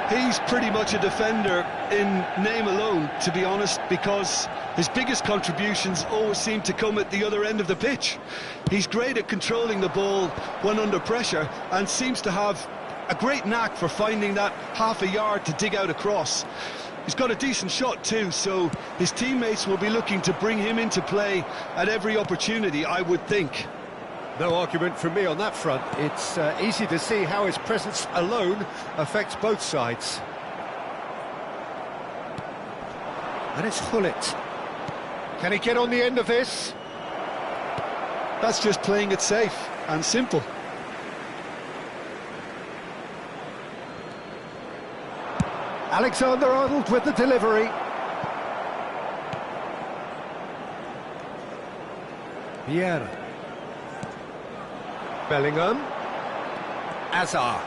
He's pretty much a defender in name alone, to be honest, because his biggest contributions always seem to come at the other end of the pitch. He's great at controlling the ball when under pressure and seems to have a great knack for finding that half a yard to dig out across. He's got a decent shot too, so his teammates will be looking to bring him into play at every opportunity, I would think. No argument from me on that front. It's easy to see how his presence alone affects both sides. And it's Hullet. Can he get on the end of this? That's just playing it safe and simple. Alexander-Arnold with the delivery. Vieira. Bellingham. Azar.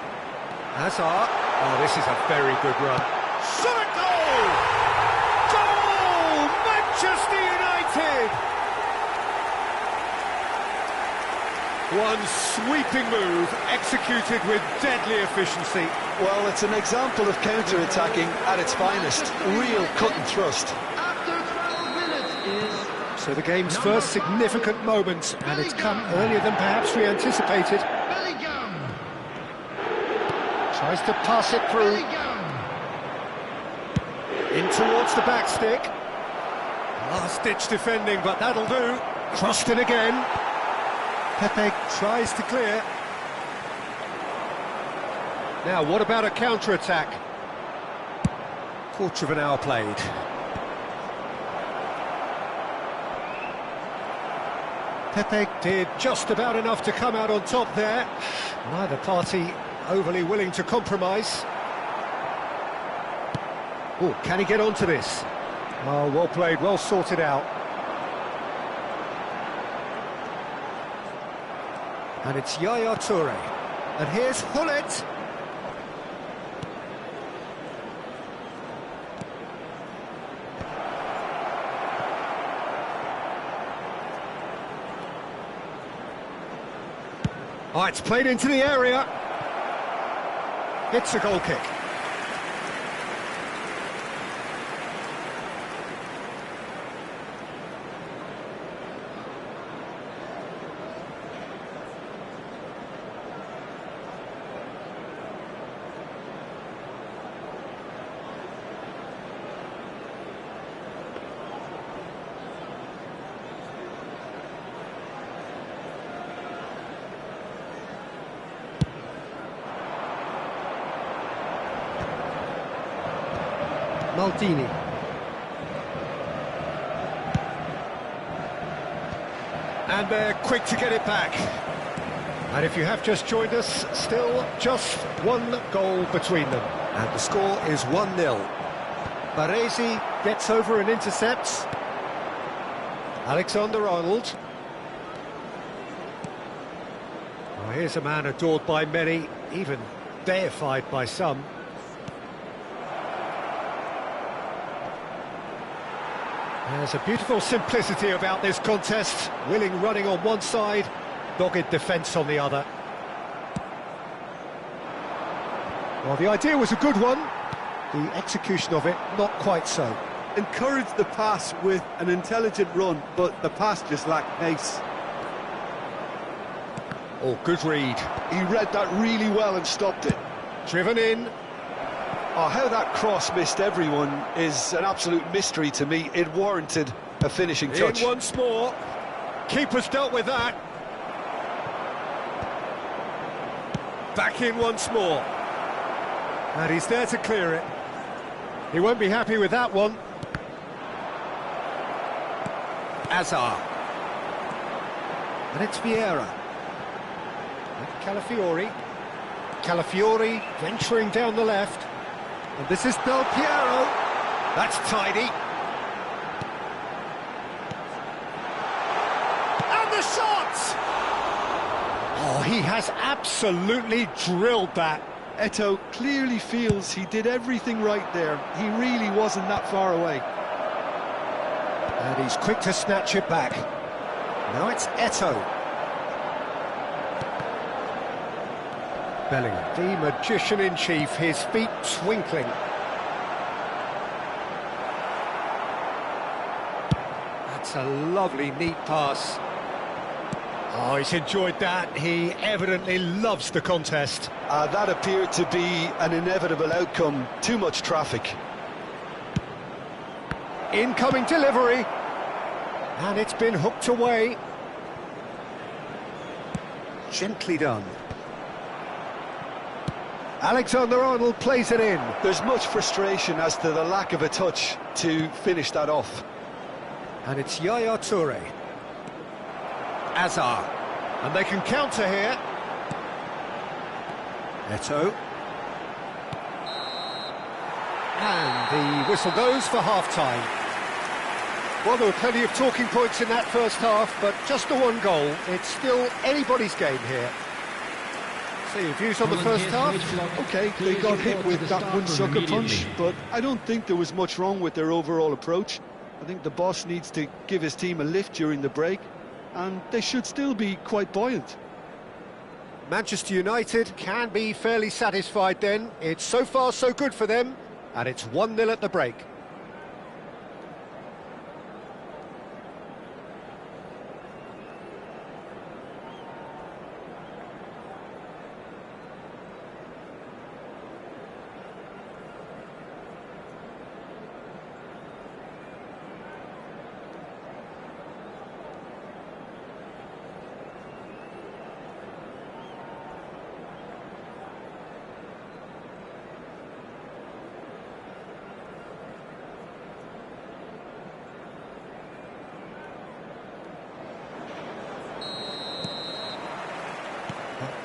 Oh, this is a very good run. Shot! Goal! Goal! Manchester United! One sweeping move, executed with deadly efficiency. Well, it's an example of counter-attacking at its finest. Real cut and thrust. After 12 minutes is... So the game's first significant moment, and it's come earlier than perhaps we anticipated. Bellingham. Tries to pass it through. Bellingham. In towards the back stick. Last-ditch defending, but that'll do. Crossed it again. Pepe tries to clear. Now, what about a counter-attack? Quarter of an hour played. Pepe did just about enough to come out on top there. Neither party overly willing to compromise. Oh, can he get onto this? Oh, well played, well sorted out. And it's Yaya Toure. And here's Hullet. Oh, it's played into the area. It's a goal kick. Maldini. And they're quick to get it back. And if you have just joined us, still just one goal between them. And the score is 1-0. Baresi gets over and intercepts. Alexander-Arnold. Well, here's a man adored by many, even deified by some. There's a beautiful simplicity about this contest. Willing running on one side, dogged defence on the other. Well, the idea was a good one. The execution of it, not quite so. Encouraged the pass with an intelligent run, but the pass just lacked pace. Oh, good read. He read that really well and stopped it. Driven in. Oh, how that cross missed everyone is an absolute mystery to me. It warranted a finishing touch. In once more. Keeper's dealt with that. Back in once more. And he's there to clear it. He won't be happy with that one. Azar. And it's Vieira. With Calafiori. Calafiori venturing down the left. And this is Del Piero. That's tidy. And the shot! Oh, he has absolutely drilled that. Eto'o clearly feels he did everything right there. He really wasn't that far away. And he's quick to snatch it back. Now it's Eto'o. Bellingham, the magician-in-chief, his feet twinkling. That's a lovely, neat pass. Oh, he's enjoyed that. He evidently loves the contest. That appeared to be an inevitable outcome. Too much traffic. Incoming delivery. And it's been hooked away. Gently done. Alexander-Arnold plays it in. There's much frustration as to the lack of a touch to finish that off. And it's Yaya Toure. Azar. And they can counter here. Eto'o. And the whistle goes for half-time. Well, there were plenty of talking points in that first half, but just the one goal. It's still anybody's game here. So your views on the first half? Okay, they got hit with that one sucker punch, but I don't think there was much wrong with their overall approach. I think the boss needs to give his team a lift during the break, and they should still be quite buoyant. Manchester United can be fairly satisfied then. It's so far so good for them, and it's 1-0 at the break.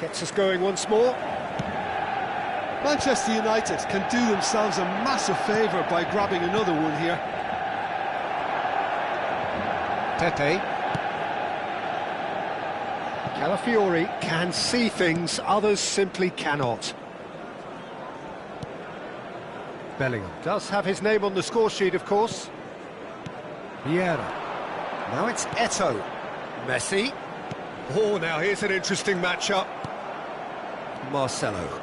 Gets us going once more. Manchester United can do themselves a massive favour by grabbing another one here. Pepe. Calafiori can see things others simply cannot. Bellingham does have his name on the score sheet, of course. Vieira. Now it's Eto'o. Messi. Oh, now here's an interesting matchup. Marcelo.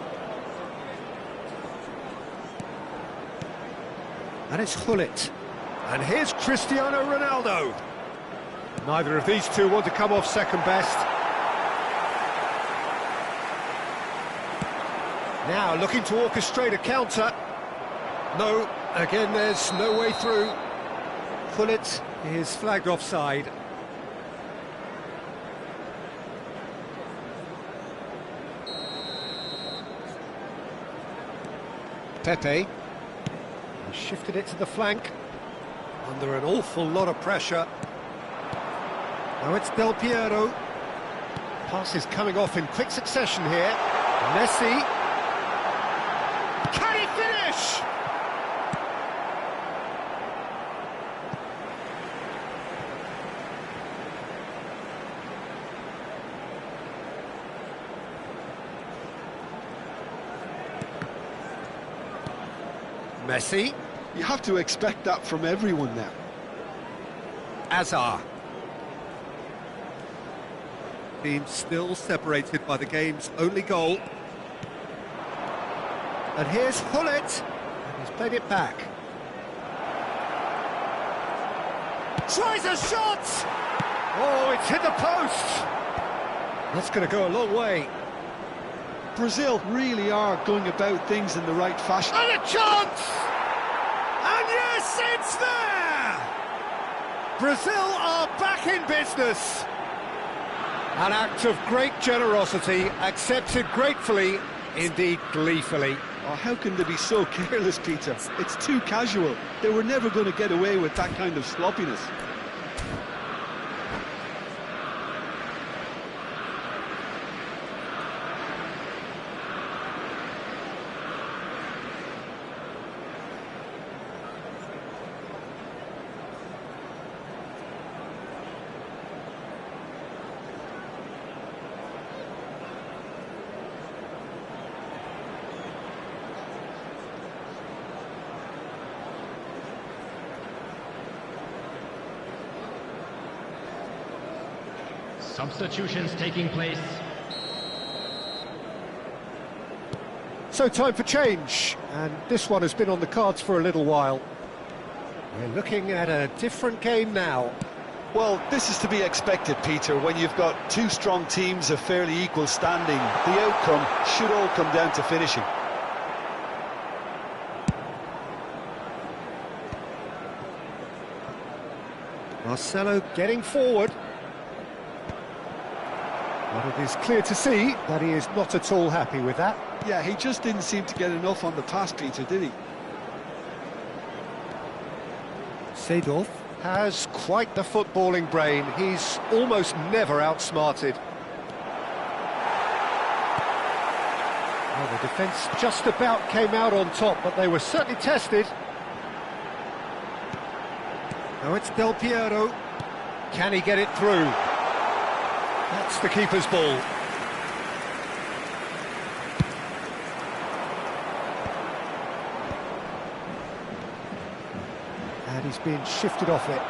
And it's Hullet. And here's Cristiano Ronaldo. Neither of these two want to come off second best. Now looking to orchestrate a counter. No, again there's no way through. Hullet is flagged offside. Pepe. He shifted it to the flank. Under an awful lot of pressure. Now it's Del Piero. Passes coming off in quick succession here. Messi. Can he finish? Messi. You have to expect that from everyone now. Azar. Team still separated by the game's only goal. And here's Hullet. And he's played it back. Tries a shot! Oh, it's hit the post! That's going to go a long way. Brazil really are going about things in the right fashion. And a chance! And yes, it's there! Brazil are back in business. An act of great generosity, accepted gratefully, indeed gleefully. Oh, how can they be so careless, Peter? It's too casual. They were never going to get away with that kind of sloppiness. Substitutions taking place. So time for change, and this one has been on the cards for a little while. We're looking at a different game now. Well, this is to be expected, Peter. When you've got two strong teams of fairly equal standing, the outcome should all come down to finishing. Marcelo getting forward. But it is clear to see that he is not at all happy with that. Yeah, he just didn't seem to get enough on the pass, Peter, did he? Seedorf has quite the footballing brain. He's almost never outsmarted. Well, the defence just about came out on top, but they were certainly tested. Now it's Del Piero. Can he get it through? That's the keeper's ball. And he's being shifted off it.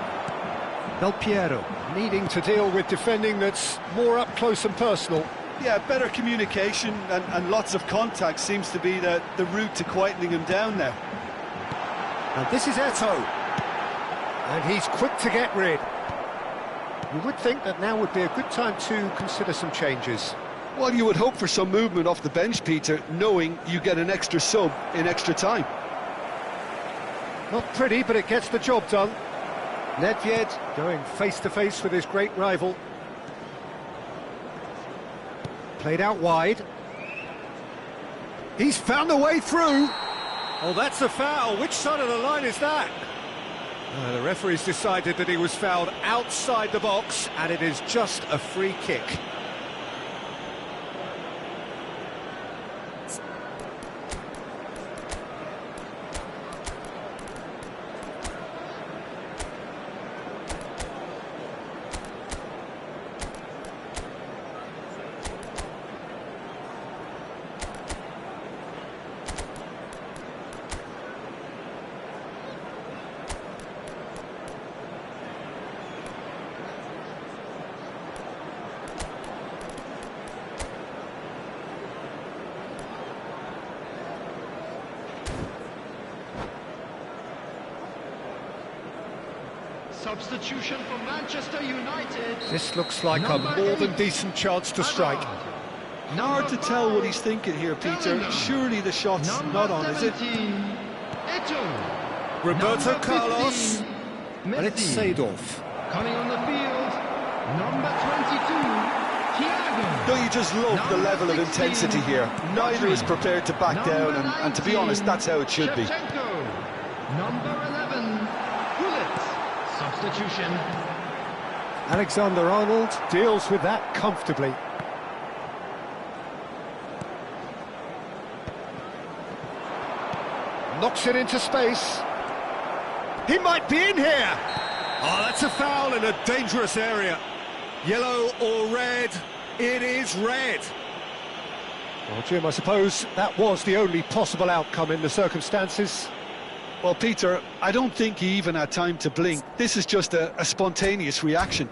Del Piero needing to deal with defending that's more up close and personal. Yeah, better communication and lots of contact seems to be the route to quietening him down now. And this is Eto'o. And he's quick to get rid. You would think that now would be a good time to consider some changes. Well, you would hope for some movement off the bench, Peter, knowing you get an extra sub in extra time. Not pretty, but it gets the job done. Nedved going face-to-face with his great rival. Played out wide. He's found a way through. Oh, that's a foul. Which side of the line is that? The referee's decided that he was fouled outside the box, and it is just a free kick. Substitution for Manchester United. This looks like a more than decent chance to strike. Hard to tell what he's thinking here, Peter. Surely the shot's not on, is it? Roberto Carlos. And it's Seedorf. Coming on the field, number 22, Thiago. Don't you just love the level of intensity here? Neither is prepared to back down, and to be honest, that's how it should be. Number 11, substitution. Alexander-Arnold deals with that comfortably. Knocks it into space. He might be in here. Oh, that's a foul in a dangerous area. Yellow or red? It is red. Well, Jim, I suppose that was the only possible outcome in the circumstances. Well, Peter, I don't think he even had time to blink. This is just a spontaneous reaction.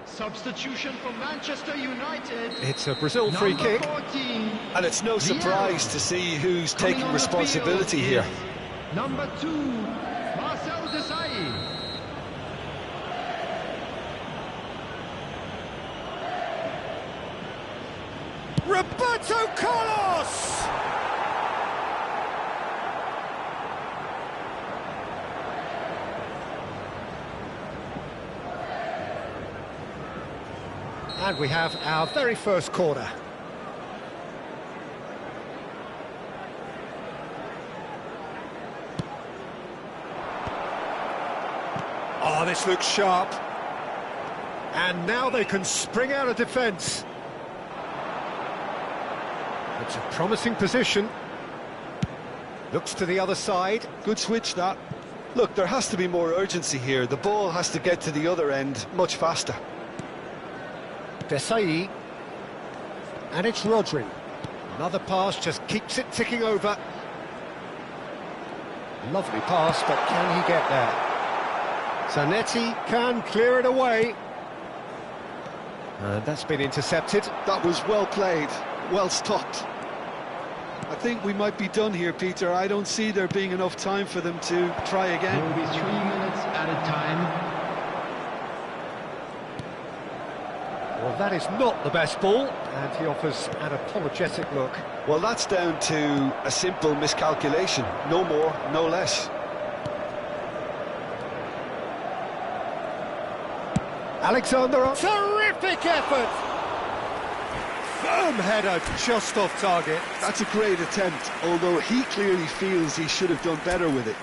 Substitution for Manchester United. It's a Brazil free kick. 14, And it's no surprise to see who's taking responsibility here. Number 2, Marcel Desailly. Roberto Carlos! And we have our very first corner. Oh, this looks sharp. And now they can spring out of defence. It's a promising position. Looks to the other side. Good switch, that. Look, there has to be more urgency here. The ball has to get to the other end much faster. Desai. And it's Rodri. Another pass just keeps it ticking over. Lovely pass, but can he get there? Zanetti can clear it away. And that's been intercepted. That was well played, well stopped. I think we might be done here, Peter. I don't see there being enough time for them to try again. There will be 3 minutes at a time. Well, that is not the best ball, and he offers an apologetic look. Well, that's down to a simple miscalculation. No more, no less. Alexander, terrific effort! Firm header, just off target. That's a great attempt, although he clearly feels he should have done better with it.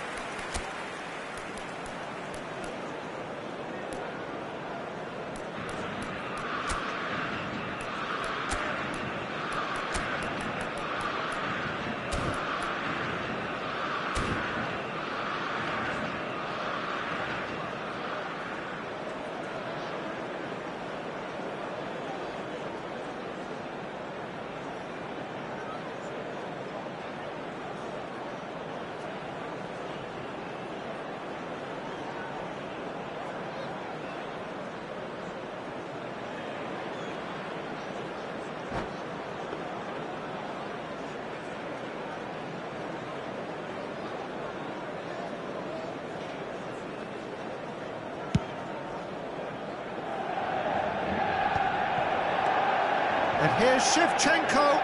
And here's Shevchenko.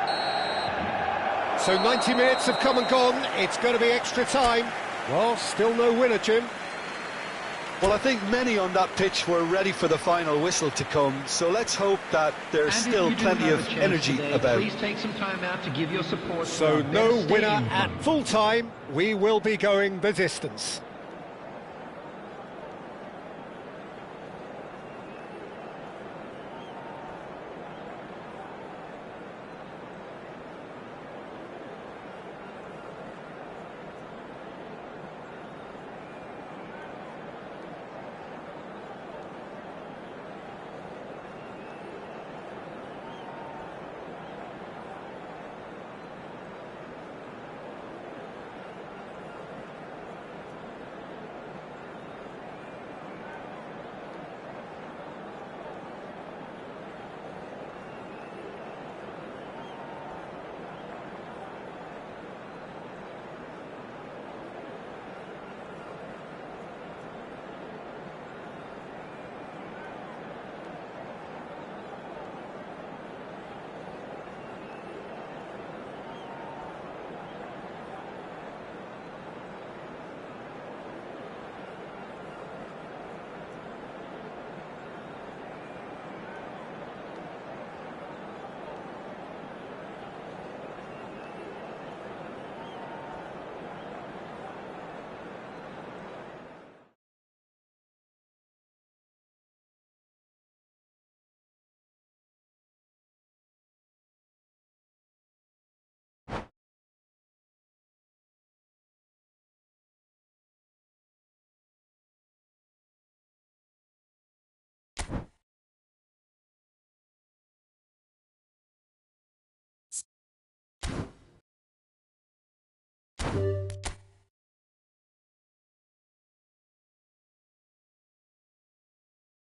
So 90 minutes have come and gone. It's going to be extra time. Well, still no winner, Jim. Well, I think many on that pitch were ready for the final whistle to come, so let's hope that there's still plenty of energy today, about. Please take some time out to give your support. So no winner at full time. We will be going the distance.